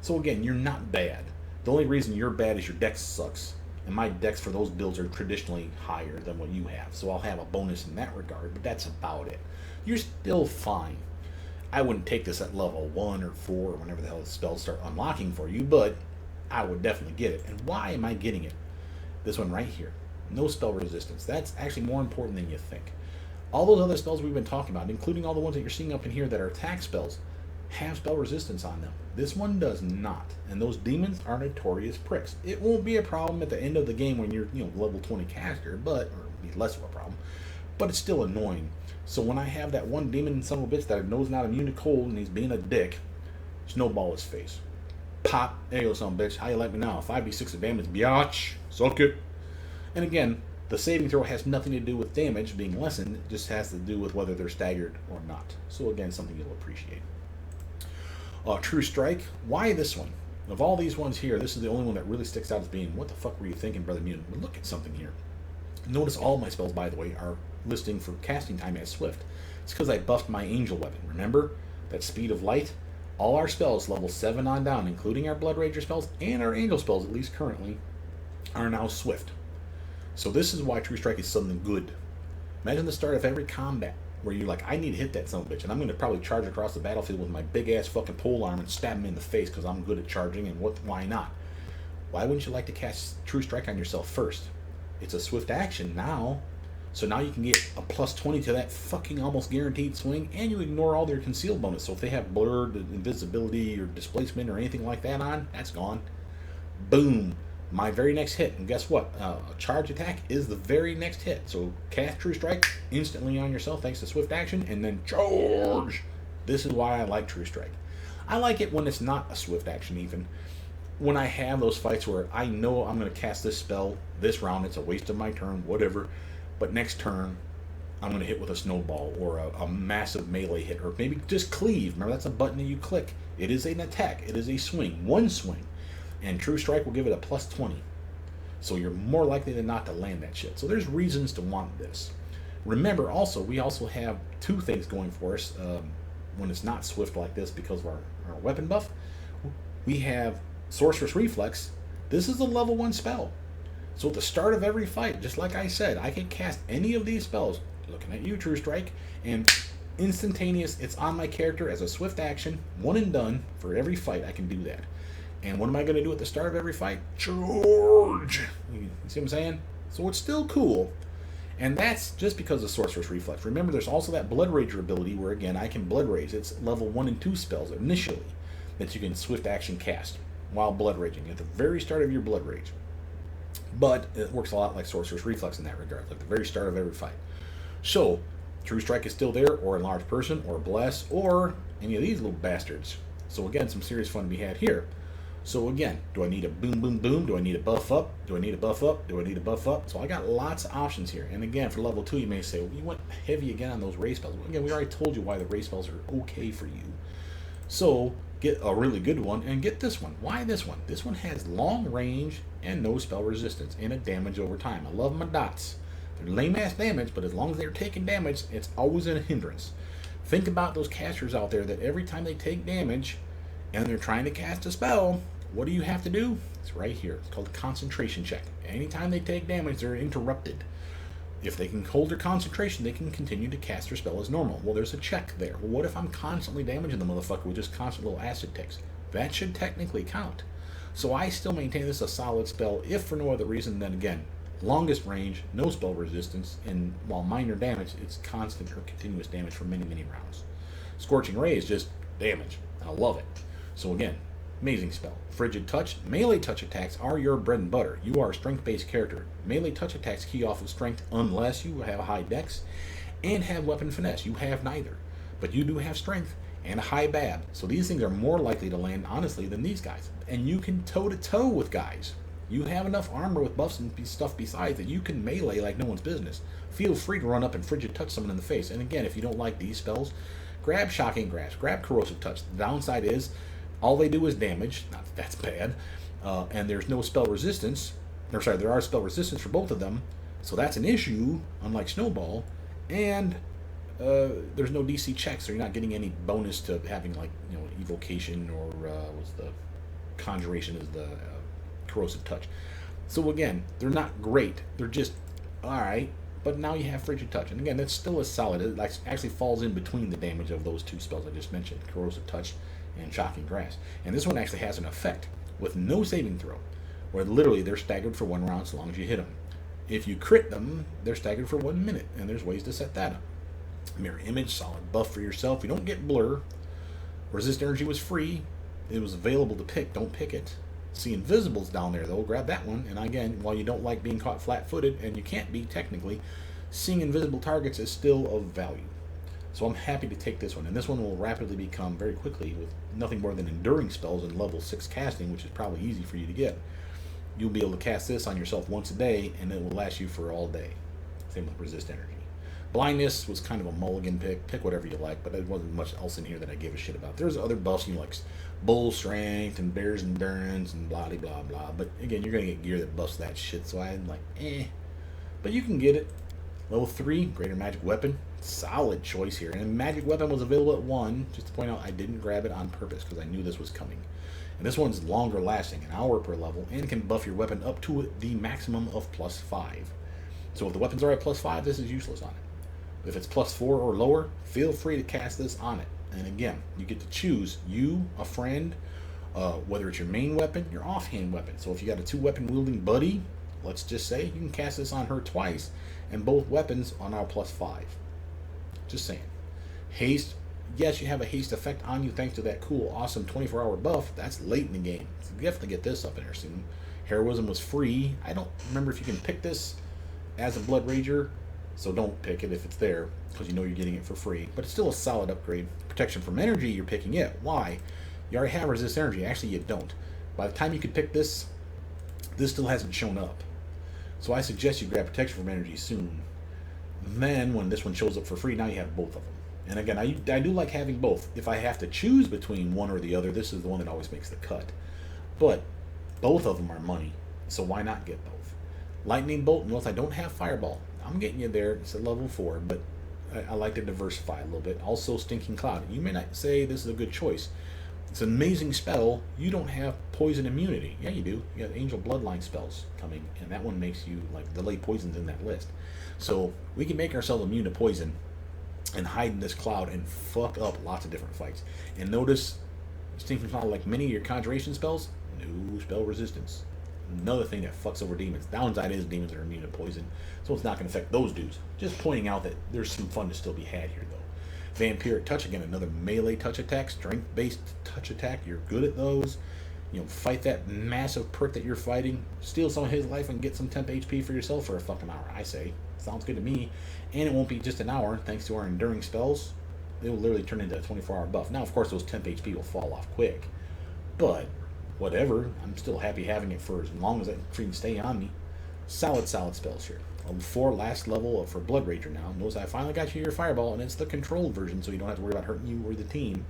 So again, you're not bad. The only reason you're bad is your dex sucks. And my dex for those builds are traditionally higher than what you have. So I'll have a bonus in that regard, but that's about it. You're still fine. I wouldn't take this at level 1 or 4 or whenever the hell the spells start unlocking for you, but I would definitely get it. And why am I getting it? This one right here. No spell resistance. That's actually more important than you think. All those other spells we've been talking about, including all the ones that you're seeing up in here that are attack spells, have spell resistance on them. This one does not. And those demons are notorious pricks. It won't be a problem at the end of the game when you're, level 20 caster, or be less of a problem. But it's still annoying. So when I have that one demon son of a bitch that I know is not immune to cold and he's being a dick, snowball his face. Pop, there you go, son of a bitch. How you like me now? 5d6 of damage, biatch. Suck it. And again, the saving throw has nothing to do with damage being lessened. It just has to do with whether they're staggered or not. So again, something you'll appreciate. True Strike. Why this one? Of all these ones here, this is the only one that really sticks out as being, what the fuck were you thinking, Brother Mutant? But look at something here. Notice all my spells, by the way, are listing for casting time as Swift. It's because I buffed my Angel weapon. Remember? That Speed of Light? All our spells, level 7 on down, including our Bloodrager spells and our Angel spells, at least currently, are now Swift. So this is why True Strike is something good. Imagine the start of every combat where you're like, I need to hit that son of a bitch, and I'm going to probably charge across the battlefield with my big-ass fucking polearm and stab him in the face because I'm good at charging, and why not? Why wouldn't you like to cast True Strike on yourself first? It's a swift action now, so now you can get a +20 to that fucking almost guaranteed swing, and you ignore all their concealed bonus. So if they have blurred, invisibility, or displacement, or anything like that on, that's gone. Boom. My very next hit, and guess what? A charge attack is the very next hit. So cast True Strike instantly on yourself thanks to swift action, and then charge. This is why I like True Strike. I like it when it's not a swift action even. When I have those fights where I know I'm going to cast this spell this round, it's a waste of my turn, whatever, but next turn I'm going to hit with a snowball or a massive melee hit, or maybe just cleave. Remember, that's a button that you click. It is an attack. It is a swing. One swing. And True Strike will give it a +20. So you're more likely than not to land that shit. So there's reasons to want this. Remember also, we also have 2 things going for us when it's not swift like this because of our weapon buff. We have Sorcerous Reflex. This is a level 1 spell. So at the start of every fight, just like I said, I can cast any of these spells, looking at you, True Strike, and instantaneous, it's on my character as a swift action, one and done. For every fight I can do that. And what am I going to do at the start of every fight? Charge! You see what I'm saying? So it's still cool. And that's just because of Sorcerer's Reflex. Remember, there's also that Bloodrager ability where, again, I can Blood Rage. It's level 1 and 2 spells initially that you can swift action cast while Blood Raging at the very start of your Blood Rage. But it works a lot like Sorcerer's Reflex in that regard, like the very start of every fight. So, True Strike is still there, or Enlarged Person, or Bless, or any of these little bastards. So again, some serious fun to be had here. So again, do I need a boom, boom, boom? Do I need a buff up? Do I need a buff up? Do I need a buff up? So I got lots of options here. And again, for level 2, you may say, well, you went heavy again on those ray spells. Well, again, we already told you why the ray spells are okay for you. So get a really good one and get this one. Why this one? This one has long range and no spell resistance and a damage over time. I love my dots. They're lame-ass damage, but as long as they're taking damage, it's always a hindrance. Think about those casters out there that every time they take damage and they're trying to cast a spell, what do you have to do? It's right here. It's called a concentration check. Anytime they take damage, they're interrupted. If they can hold their concentration, they can continue to cast their spell as normal. Well, there's a check there. Well, what if I'm constantly damaging the motherfucker with just constant little acid ticks? That should technically count. So I still maintain this a solid spell, if for no other reason than, again, longest range, no spell resistance, and while minor damage, it's constant or continuous damage for many, many rounds. Scorching Ray is just damage. I love it. So again, amazing spell. Frigid Touch. Melee touch attacks are your bread and butter. You are a strength-based character. Melee touch attacks key off of strength unless you have a high dex and have weapon finesse. You have neither. But you do have strength and a high BAB. So these things are more likely to land, honestly, than these guys. And you can toe-to-toe with guys. You have enough armor with buffs and stuff besides that you can melee like no one's business. Feel free to run up and Frigid Touch someone in the face. And again, if you don't like these spells, grab Shocking Grasp, grab Corrosive Touch. The downside is all they do is damage. Not that that's bad. And there's no spell resistance. Or sorry, there are spell resistance for both of them. So that's an issue, unlike Snowball. And there's no DC checks, so you're not getting any bonus to having, like, you know, Evocation or what's the Conjuration is the Corrosive Touch. So again, they're not great. They're just alright. But now you have Frigid Touch. And again, that's still as solid. It actually falls in between the damage of those two spells I just mentioned, Corrosive Touch and Shocking Grasp. And this one actually has an effect with no saving throw, where literally they're staggered for 1 round so long as you hit them. If you crit them, they're staggered for 1 minute, and there's ways to set that up. Mirror Image, solid buff for yourself. You don't get Blur. Resist Energy was free. It was available to pick. Don't pick it. See Invisible's down there, though. Grab that one. And again, while you don't like being caught flat-footed, and you can't be technically, seeing invisible targets is still of value. So I'm happy to take this one. And this one will rapidly become, very quickly, with nothing more than enduring spells and level 6 casting, which is probably easy for you to get. You'll be able to cast this on yourself once a day, and it will last you for all day. Same with Resist Energy. Blindness was kind of a mulligan pick. Pick whatever you like, but there wasn't much else in here that I gave a shit about. There's other buffs, you know, like Bull Strength and Bear's Endurance and blah, blah, blah. But again, you're going to get gear that buffs that shit, so I'm like, eh. But you can get it. Level 3, Greater Magic Weapon. Solid choice here. And Magic Weapon was available at 1. Just to point out, I didn't grab it on purpose because I knew this was coming. And this one's longer lasting, an hour per level, and can buff your weapon up to the maximum of +5. So if the weapons are at +5, this is useless on it. If it's +4 or lower, feel free to cast this on it. And again, you get to choose you, a friend, whether it's your main weapon, your offhand weapon. So if you got a 2-weapon wielding buddy, let's just say, you can cast this on her twice, and both weapons are now +5. Just saying. Haste, yes, you have a haste effect on you thanks to that cool, awesome 24-hour buff. That's late in the game. So you have to get this up in there soon. Heroism was free. I don't remember if you can pick this as a Bloodrager, so don't pick it if it's there, because you know you're getting it for free. But it's still a solid upgrade. Protection from energy, you're picking it. Why? You already have Resist Energy. Actually, you don't. By the time you could pick this, this still hasn't shown up. So I suggest you grab Protection from Energy soon. Then, when this one shows up for free, now you have both of them. And again, I do like having both. If I have to choose between one or the other, this is the one that always makes the cut. But both of them are money, so why not get both? Lightning Bolt, unless I don't have Fireball. I'm getting you there. It's at level 4, but I like to diversify a little bit. Also, Stinking Cloud. You may not say this is a good choice. It's an amazing spell. You don't have poison immunity. Yeah, you do. You have Angel Bloodline spells coming, and that one makes you, like, delay poisons in that list. So we can make ourselves immune to poison and hide in this cloud and fuck up lots of different fights. And notice, Stinking Cloud, like many of your conjuration spells, no spell resistance. Another thing that fucks over demons. Downside is demons are immune to poison, so it's not going to affect those dudes. Just pointing out that there's some fun to still be had here, though. Vampiric Touch, again, another melee touch attack, strength-based touch attack. You're good at those. You know, fight that massive prick that you're fighting, steal some of his life, and get some temp HP for yourself for a fucking hour, I say. Sounds good to me. And it won't be just an hour, thanks to our enduring spells. It will literally turn into a 24-hour buff. Now, of course, those temp HP will fall off quick. But, whatever. I'm still happy having it for as long as it can stay on me. Solid spells here. Level 4, last level for Bloodrager now. Notice I finally got you your Fireball, and it's the controlled version, so you don't have to worry about hurting you or the team.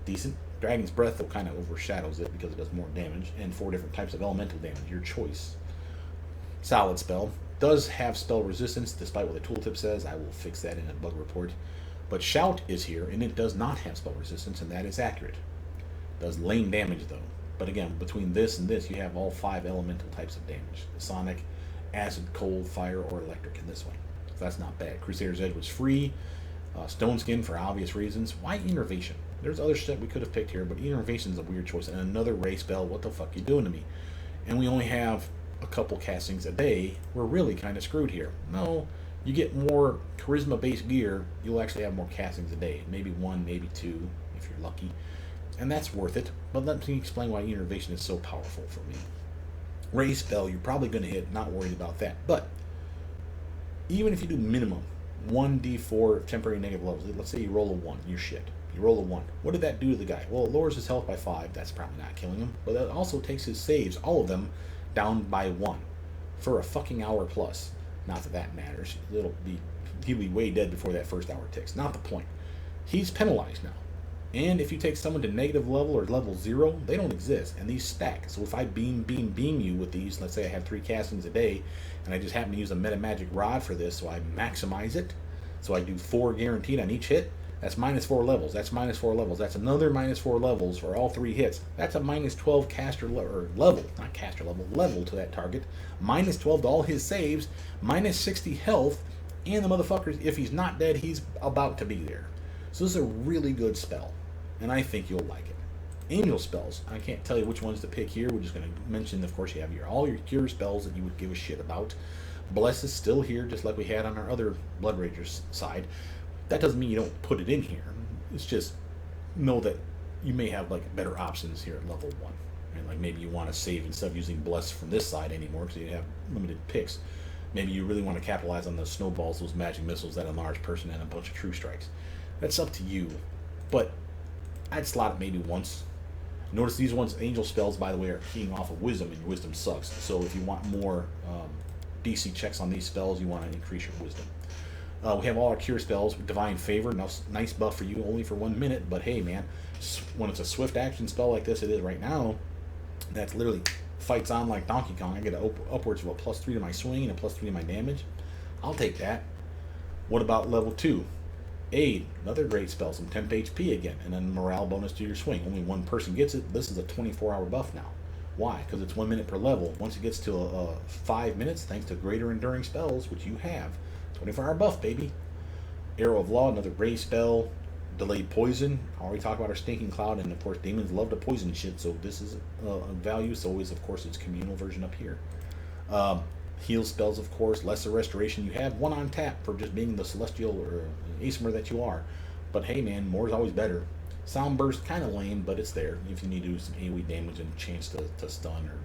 Decent. Dragon's Breath, though, kind of overshadows it because it does more damage, and 4 different types of elemental damage, your choice. Solid spell. Does have spell resistance, despite what the tooltip says. I will fix that in a bug report. But Shout is here, and it does not have spell resistance, and that is accurate. Does lame damage, though. But again, between this and this, you have all 5 elemental types of damage. Sonic, Acid, Cold, Fire, or Electric in this one. So that's not bad. Crusader's Edge was free. Stone Skin for obvious reasons. Why Innervation? There's other shit we could have picked here, but Innervation is a weird choice. And another Ray spell, what the fuck you doing to me? And we only have a couple castings a day. We're really kind of screwed here. No, you get more charisma-based gear, you'll actually have more castings a day. Maybe 1, maybe 2, if you're lucky. And that's worth it. But let me explain why Innervation is so powerful for me. Ray spell, you're probably going to hit, not worried about that. But even if you do minimum 1d4 temporary negative levels, let's say you roll a 1, you're shit. You roll a 1. What did that do to the guy? Well, it lowers his health by 5. That's probably not killing him. But it also takes his saves, all of them, down by 1 for a fucking hour plus. Not that that matters. He'll be way dead before that first hour ticks. Not the point. He's penalized now. And if you take someone to negative level or level 0, they don't exist, and these stack. So if I beam you with these, let's say I have 3 castings a day, and I just happen to use a meta magic rod for this, so I maximize it. So I do 4 guaranteed on each hit. That's minus 4 levels. That's minus 4 levels. That's another minus 4 levels for all 3 hits. That's a minus 12 caster level, not caster level to that target. Minus 12 to all his saves. Minus 60 health. And the motherfucker, if he's not dead, he's about to be there. So this is a really good spell, and I think you'll like it. Angel spells. I can't tell you which ones to pick here. We're just going to mention, of course, you have all your cure spells that you would give a shit about. Bless is still here, just like we had on our other Bloodrager's side. That doesn't mean you don't put it in here. It's just know that you may have like better options here at level 1. And like maybe you want to save instead of using Bless from this side anymore because you have limited picks. Maybe you really want to capitalize on those snowballs, those magic missiles that enlarge person and a bunch of true strikes. That's up to you. But I'd slot it maybe once. Notice these ones, angel spells, by the way, are keying off of wisdom, and your wisdom sucks. So if you want more DC checks on these spells, you want to increase your wisdom. We have all our cure spells. Divine Favor, nice buff for you, only for 1 minute. But hey, man, when it's a swift action spell like this, it is right now, that's literally fights on like Donkey Kong. I get upwards of a +3 to my swing and a +3 to my damage. I'll take that. What about level 2? Aid, another great spell, some temp HP again, and then morale bonus to your swing. Only 1 person gets it. This is a 24-hour buff now. Why? Because it's 1 minute per level. Once it gets to 5 minutes, thanks to greater enduring spells, which you have, 24-hour buff, baby. Arrow of Law, another Ray spell. Delayed Poison. I already talked about our Stinking Cloud, and of course, demons love to poison shit, so this is a value. So is, of course, its communal version up here. Heal spells, of course. Lesser Restoration. You have 1 on tap for just being the celestial or Aesmer that you are. But hey, man, more is always better. Sound Burst, kind of lame, but it's there if you need to do some AoE damage and chance to stun or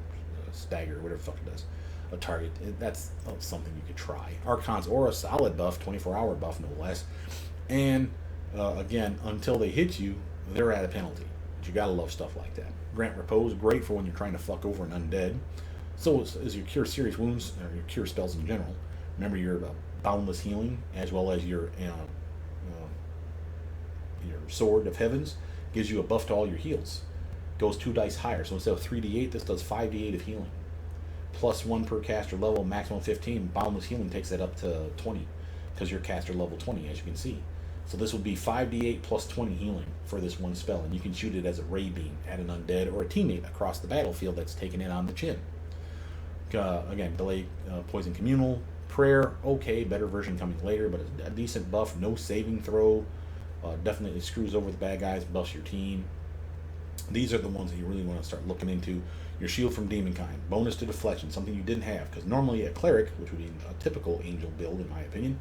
stagger or whatever the fuck it does. A target. That's something you could try. Archon's Aura, solid buff, 24-hour buff, no less. And again, until they hit you, they're at a penalty. But you gotta love stuff like that. Grant Repose, great for when you're trying to fuck over an undead. So is your Cure Serious Wounds, or your Cure spells in general. Remember your Boundless Healing, as well as your Sword of Heavens, gives you a buff to all your heals. Goes 2 dice higher, so instead of 3d8, this does 5d8 of healing. +1 per caster level, maximum 15. Boundless Healing takes that up to 20, because you're caster level 20, as you can see. So this would be 5d8 plus 20 healing for this 1 spell, and you can shoot it as a ray beam at an undead or a teammate across the battlefield that's taken it on the chin. Again, Delayed Poison Communal. Prayer, okay, better version coming later, but a decent buff, no saving throw. Definitely screws over the bad guys, buffs your team. These are the ones that you really want to start looking into. Your shield from Demonkind, bonus to deflection, something you didn't have, because normally a cleric, which would be a typical angel build in my opinion,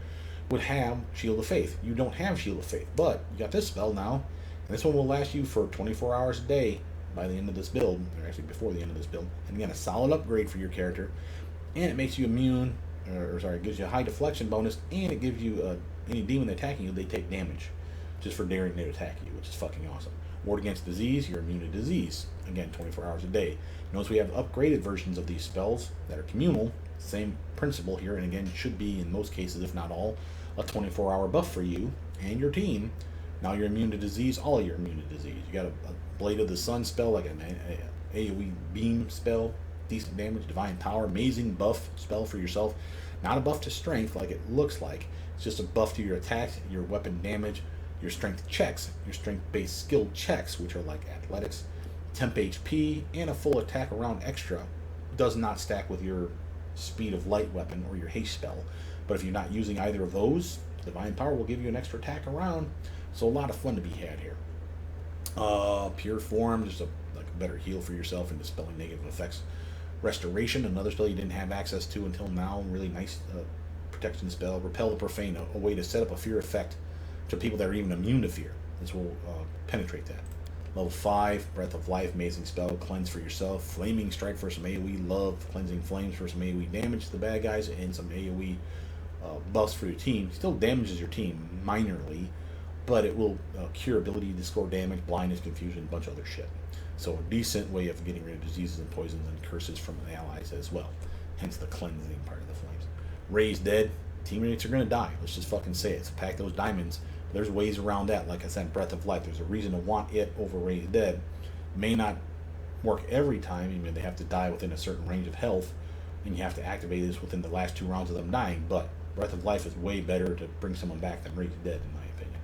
would have Shield of Faith. You don't have Shield of Faith, but you got this spell now, and this one will last you for 24 hours a day by the end of this build, or actually before the end of this build. And again, a solid upgrade for your character, and it makes you immune, it gives you a high deflection bonus, and it gives you any demon attacking you, they take damage just for daring to attack you, which is fucking awesome. Ward against disease, you're immune to disease. Again, 24 hours a day. Notice we have upgraded versions of these spells that are communal. Same principle here, and again, should be in most cases, if not all, a 24-hour buff for you and your team. Now you're immune to disease. All of you are immune to disease. You got a Blade of the Sun spell, like an AoE beam spell, decent damage, divine power, amazing buff spell for yourself. Not a buff to strength like it looks like. It's just a buff to your attacks, your weapon damage, your strength checks, your strength-based skill checks, which are like athletics, temp HP, and a full attack around extra. Does not stack with your speed of light weapon or your haste spell. But if you're not using either of those, divine power will give you an extra attack around. So a lot of fun to be had here. Pure form, just a better heal for yourself and dispelling negative effects. Restoration, another spell you didn't have access to until now. Really nice protection spell. Repel the Profane, a way to set up a fear effect to people that are even immune to fear. This will penetrate that. Level 5, Breath of Life, amazing spell. Cleanse for yourself. Flaming Strike for some AoE love. Cleansing Flames for some AoE damage to the bad guys, and some AoE buffs for your team. Still damages your team minorly, but it will cure ability to score damage, blindness, confusion, a bunch of other shit. So a decent way of getting rid of diseases and poisons and curses from the allies as well. Hence the cleansing part of the flames. Raise Dead. Teammates are going to die. Let's just fucking say it. So pack those diamonds. There's ways around that. Like I said, Breath of Life. There's a reason to want it over Raise Dead. May not work every time. Even they have to die within a certain range of health. And you have to activate this within the last 2 rounds of them dying. But Breath of Life is way better to bring someone back than Raise Dead, in my opinion.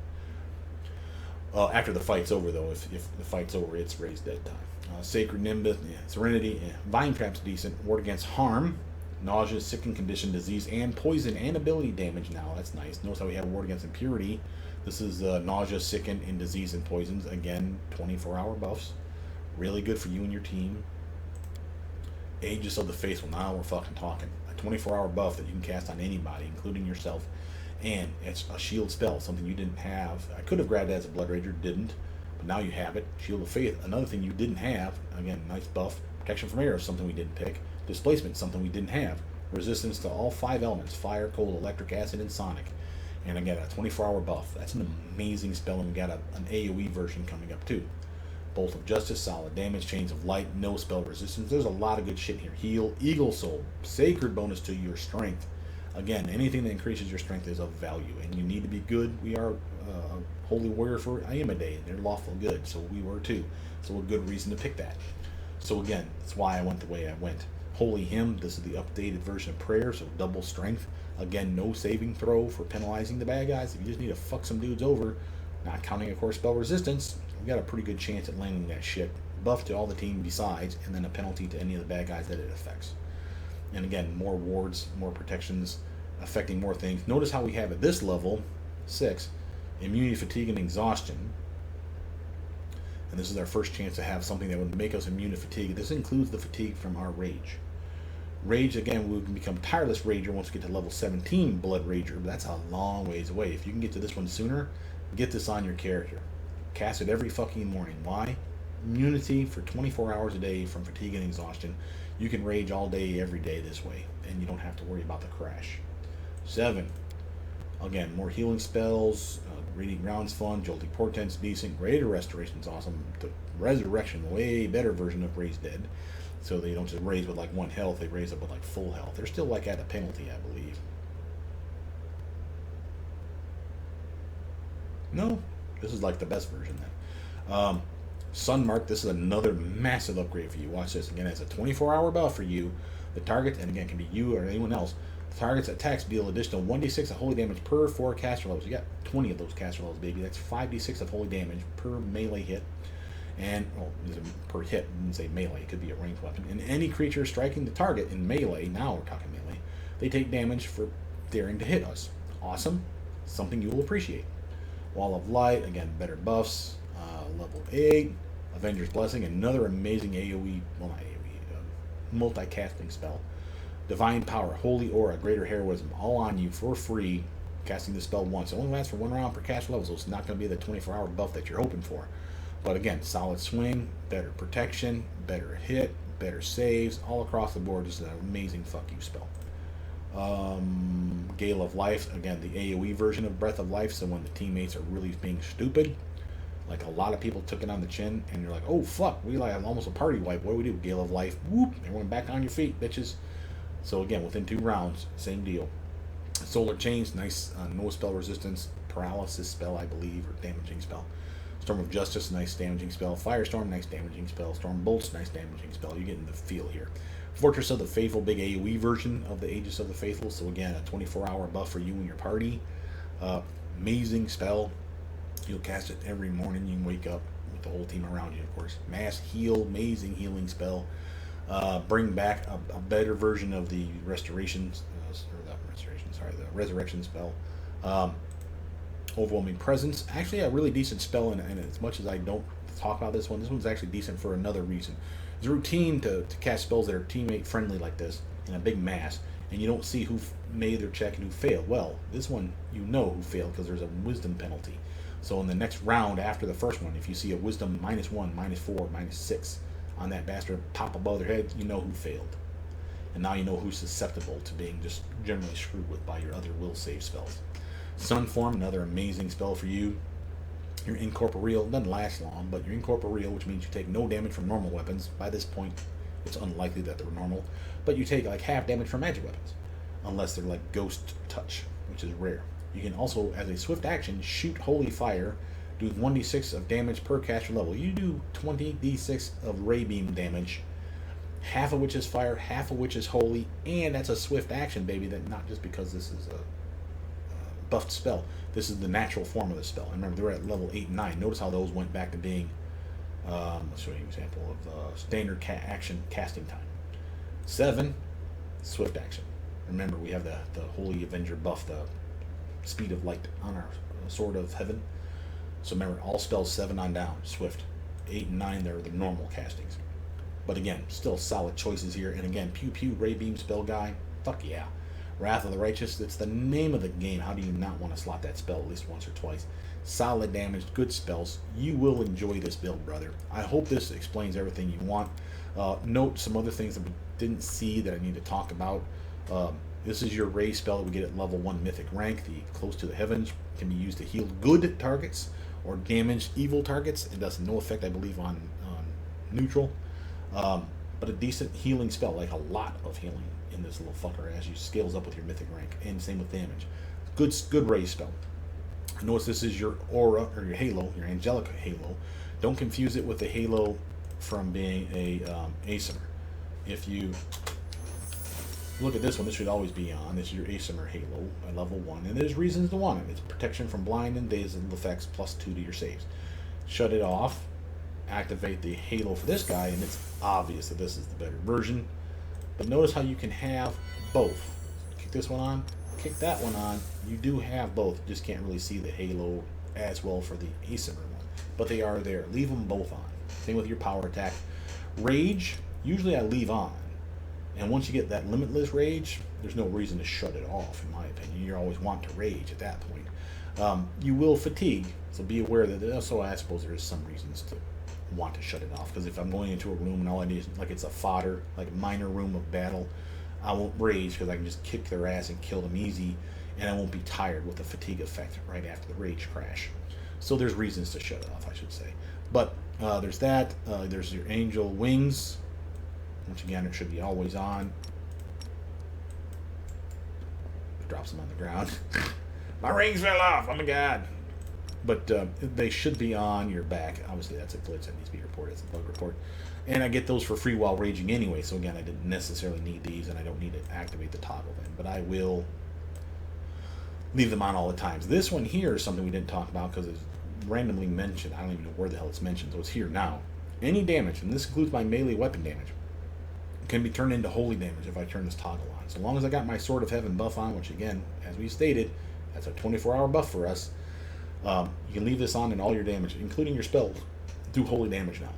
After the fight's over, though, if the fight's over, it's Raise Dead time. Sacred Nimbus, Serenity, Vine Trap's decent. Ward against harm, nausea, sicken condition, disease, and poison, and ability damage now. That's nice. Notice how we have Ward against impurity. This is nausea, sicken, and disease and poisons. Again, 24-hour buffs. Really good for you and your team. Aegis of the Faithful. Now we're fucking talking. A 24-hour buff that you can cast on anybody, including yourself. And it's a shield spell, something you didn't have. I could have grabbed it as a Bloodrager, didn't. But now you have it. Shield of Faith, another thing you didn't have. Again, nice buff. Protection from Air is something we didn't pick. Displacement, something we didn't have. Resistance to all 5 elements, fire, cold, electric, acid, and sonic. And again, a 24-hour buff. That's an amazing spell, and we got an AoE version coming up too. Bolt of Justice, solid damage, Chains of Light, no spell resistance. There's a lot of good shit here. Heal, Eagle Soul, sacred bonus to your strength. Again, anything that increases your strength is of value, and you need to be good. We are a holy warrior for Ayamade, and they're lawful good, so we were too. So a good reason to pick that. So again, that's why I went the way I went. Holy Hymn, this is the updated version of prayer, so double strength. Again, no saving throw for penalizing the bad guys. If you just need to fuck some dudes over, not counting, of course, spell resistance, we got a pretty good chance at landing that shit. Buff to all the team besides, and then a penalty to any of the bad guys that it affects. And again, more wards, more protections, affecting more things. Notice how we have at this level, 6, immunity, fatigue, and exhaustion. And this is our first chance to have something that would make us immune to fatigue. This includes the fatigue from our rage. Rage, again, we can become Tireless Rager once we get to level 17 Bloodrager, but that's a long ways away. If you can get to this one sooner, get this on your character. Cast it every fucking morning. Why? Immunity for 24 hours a day from fatigue and exhaustion. You can rage all day, every day this way, and you don't have to worry about the crash. 7. Again, more healing spells. Reading Ground's fun. Jolting Portent's decent. Greater Restoration's awesome. The Resurrection, way better version of Raise Dead. So they don't just raise with like 1 health, they raise up with like full health. They're still like at a penalty, I believe. No, this is like the best version then. Sunmark, this is another massive upgrade for you. Watch this. Again, it's a 24-hour buff for you. The target, and again, can be you or anyone else. The target's attacks deal additional 1d6 of holy damage per 4 caster levels. You got 20 of those caster levels, baby. That's 5d6 of holy damage per melee hit. And, well, per hit, I didn't say melee, it could be a ranged weapon. And any creature striking the target in melee, now we're talking melee, they take damage for daring to hit us. Awesome. Something you will appreciate. Wall of Light, again, better buffs. Level 8. Avenger's Blessing, another amazing AoE, well not AoE, multi-casting spell. Divine Power, Holy Aura, Greater Heroism, all on you for free. Casting the spell once. It only lasts for 1 round per cast level, so it's not going to be the 24-hour buff that you're hoping for. But again, solid swing, better protection, better hit, better saves, all across the board. This is an amazing fuck you spell. Gale of Life, again, the AoE version of Breath of Life, so when the teammates are really being stupid, like a lot of people took it on the chin, and you're like, oh fuck, we like almost a party wipe. What do we do? Gale of Life, whoop, everyone back on your feet, bitches. So again, within 2 rounds, same deal. Solar Chains, nice no spell resistance, paralysis spell, I believe, or damaging spell. Storm of Justice, nice damaging spell. Firestorm, nice damaging spell. Storm Bolts, nice damaging spell. You're getting the feel here. Fortress of the Faithful, big AoE version of the Aegis of the Faithful. So again, a 24-hour buff for you and your party. Amazing spell. You'll cast it every morning. You can wake up with the whole team around you, of course. Mass Heal, amazing healing spell. Bring back a better version of the Restoration, the Resurrection spell. Overwhelming Presence, actually a really decent spell, and as much as I don't talk about this one's actually decent for another reason. It's a routine to cast spells that are teammate friendly like this in a big mass, and you don't see who made their check and who failed. Well, this one you know who failed because there's a wisdom penalty. So in the next round after the first one, if you see a wisdom -1, -4, -6 on that bastard pop above their head, you know who failed. And now you know who's susceptible to being just generally screwed with by your other will save spells. Sun Form, another amazing spell for you. You're incorporeal, doesn't last long, but you're incorporeal, which means you take no damage from normal weapons. By this point, it's unlikely that they're normal, but you take like half damage from magic weapons, unless they're like Ghost Touch, which is rare. You can also, as a swift action, shoot Holy Fire, do 1d6 of damage per caster level. You do 20d6 of ray beam damage, half of which is fire, half of which is holy, and that's a swift action, baby. That not just because this is a buffed spell. This is the natural form of the spell. And remember, they're at level 8 and 9. Notice how those went back to being, let's show you an example of standard action casting time. 7, swift action. Remember, we have the Holy Avenger buff, the speed of light on our Sword of Heaven. So remember, all spells 7 on down, swift. 8 and 9, they're the normal castings. But again, still solid choices here. And again, Pew Pew, Ray Beam spell guy, fuck yeah. Wrath of the Righteous, it's the name of the game. How do you not want to slot that spell at least once or twice? Solid damage, good spells. You will enjoy this build, brother. I hope this explains everything you want. Note some other things that we didn't see that I need to talk about. This is your Ray spell that we get at level 1 mythic rank. The Close to the Heavens can be used to heal good targets or damage evil targets. It does no effect, I believe, on neutral. But a decent healing spell, like a lot of healing in this little fucker as you scales up with your mythic rank, and same with damage. Good Ray spell. Notice this is your aura, or your halo, your angelic halo. Don't confuse it with the halo from being a Asimar. If you look at this one, this should always be on. This is your Asimar halo at level 1, and there's reasons to want it. It's protection from blind and dazed effects +2 to your saves. Shut it off, activate the halo for this guy, and it's obvious that this is the better version. But notice how you can have both. Kick this one on, kick that one on. You do have both. You just can't really see the halo as well for the Asimar one. But they are there. Leave them both on. Same with your power attack. Rage, usually I leave on. And once you get that Limitless Rage, there's no reason to shut it off, in my opinion. You always want to rage at that point. You will fatigue, so be aware that, so I suppose there is some reasons to want to shut it off, because if I'm going into a room and all I need is like it's a fodder, like a minor room of battle, I won't rage because I can just kick their ass and kill them easy, and I won't be tired with the fatigue effect right after the rage crash. So there's reasons to shut it off, I should say. But there's that. There's your angel wings. Once again, it should be always on. Drops them on the ground. My rings fell off. Oh my god. But they should be on your back. Obviously, that's a glitch that needs to be reported. It's a bug report. And I get those for free while raging anyway. So again, I didn't necessarily need these, and I don't need to activate the toggle then. But I will leave them on all the times. This one here is something we didn't talk about because it's randomly mentioned. I don't even know where the hell it's mentioned. So it's here now. Any damage, and this includes my melee weapon damage, can be turned into holy damage if I turn this toggle on. So long as I got my Sword of Heaven buff on, which again, as we stated, that's a 24-hour buff for us. You can leave this on and all your damage, including your spells, do holy damage now.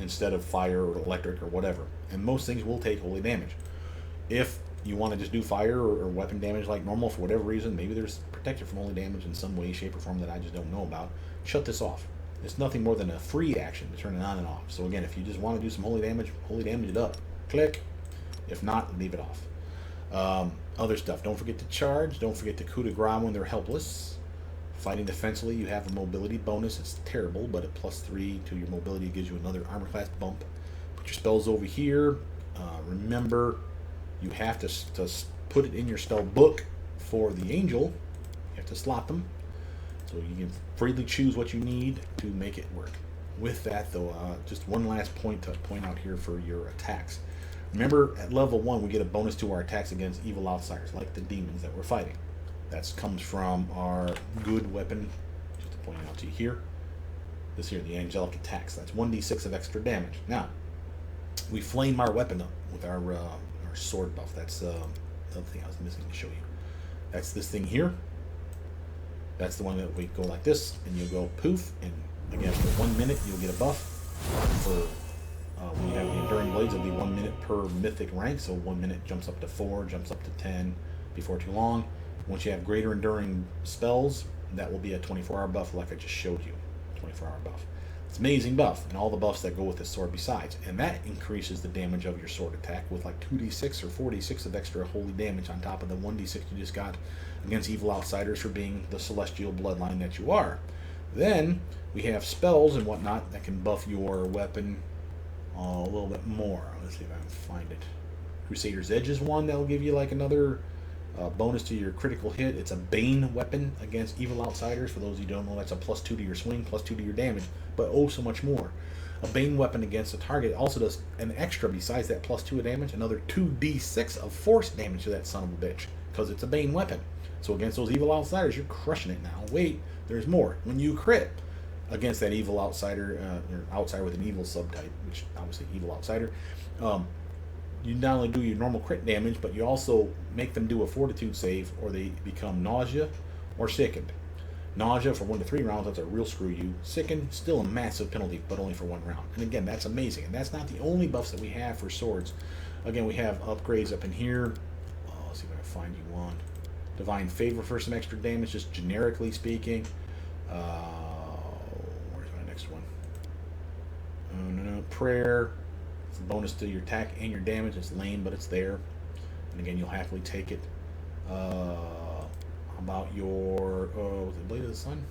instead of fire or electric or whatever. And most things will take holy damage. If you want to just do fire or weapon damage like normal for whatever reason, maybe there's protection from holy damage in some way, shape, or form that I just don't know about, shut this off. It's nothing more than a free action to turn it on and off. So again, if you just want to do some holy damage it up. Click. If not, leave it off. Other stuff. Don't forget to charge. Don't forget to coup de grace when they're helpless. Fighting defensively, you have a mobility bonus. It's terrible, but at +3 to your mobility gives you another armor class bump. Put your spells over here. Remember, you have to put it in your spell book for the angel. You have to slot them. So you can freely choose what you need to make it work. With that, though, just one last point to point out here for your attacks. Remember, at level 1, we get a bonus to our attacks against evil outsiders, like the demons that we're fighting. That comes from our good weapon, just to point it out to you here. This here, the angelic attacks. That's 1d6 of extra damage. Now, we flame our weapon up with our sword buff. That's the other thing I was missing to show you. That's this thing here. That's the one that we go like this, and you'll go poof, and again, for 1 minute, you'll get a buff. For when you have the Enduring Blades, it'll be 1 minute per mythic rank, so 1 minute jumps up to 4, jumps up to 10 before too long. Once you have greater enduring spells, that will be a 24-hour buff like I just showed you. 24-hour buff. It's an amazing buff, and all the buffs that go with this sword besides. And that increases the damage of your sword attack with like 2d6 or 4d6 of extra holy damage on top of the 1d6 you just got against evil outsiders for being the celestial bloodline that you are. Then we have spells and whatnot that can buff your weapon a little bit more. Let's see if I can find it. Crusader's Edge is one that will give you like another bonus to your critical hit. It's a Bane weapon against evil outsiders. For those of you who don't know, that's a +2 to your swing, +2 to your damage, but oh so much more. A Bane weapon against a target also does an extra, besides that +2 of damage, another 2d6 of force damage to that son of a bitch, because it's a Bane weapon. So against those evil outsiders, you're crushing it now. Wait, there's more. When you crit against that evil outsider, or outsider with an evil subtype, which obviously evil outsider, you not only do your normal crit damage, but you also make them do a fortitude save, or they become nausea or sickened. Nausea for 1 to 3 rounds, that's a real screw you. Sickened, still a massive penalty, but only for 1 round. And again, that's amazing. And that's not the only buffs that we have for swords. Again, we have upgrades up in here. Let's see if I can find you one. Divine Favor for some extra damage, just generically speaking. Where's my next one? Prayer. It's a bonus to your attack and your damage. It's lame, but it's there. And again, you'll happily take it. How about your... was it Blade of the Sun?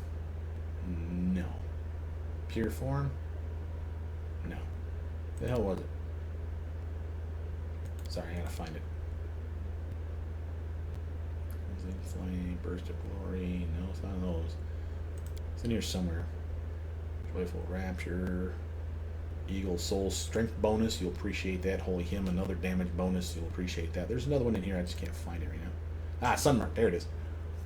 No. Pure Form? No. The hell was it? Sorry, I gotta find it. Flame, Burst of Glory. No, it's not of those. It's in here somewhere. Joyful Rapture. Eagle Soul Strength bonus. You'll appreciate that. Holy Hymn, another damage bonus. You'll appreciate that. There's another one in here. I just can't find it right now. Sunmark. There it is.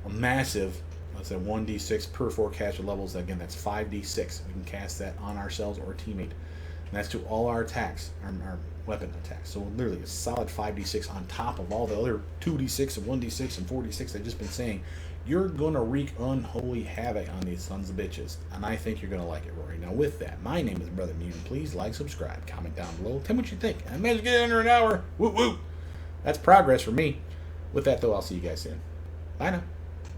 A massive, let's say 1d6 per 4 caster levels. Again, that's 5d6. We can cast that on ourselves or a teammate. And that's to all our attacks, our weapon attacks. So literally a solid 5d6 on top of all the other 2d6 and 1d6 and 4d6 I've just been saying. You're going to wreak unholy havoc on these sons of bitches. And I think you're going to like it, Rory. Now with that, my name is Brother Mutant. Please like, subscribe, comment down below. Tell me what you think. I managed to get under an hour. Woo woo. That's progress for me. With that though, I'll see you guys soon. Bye now.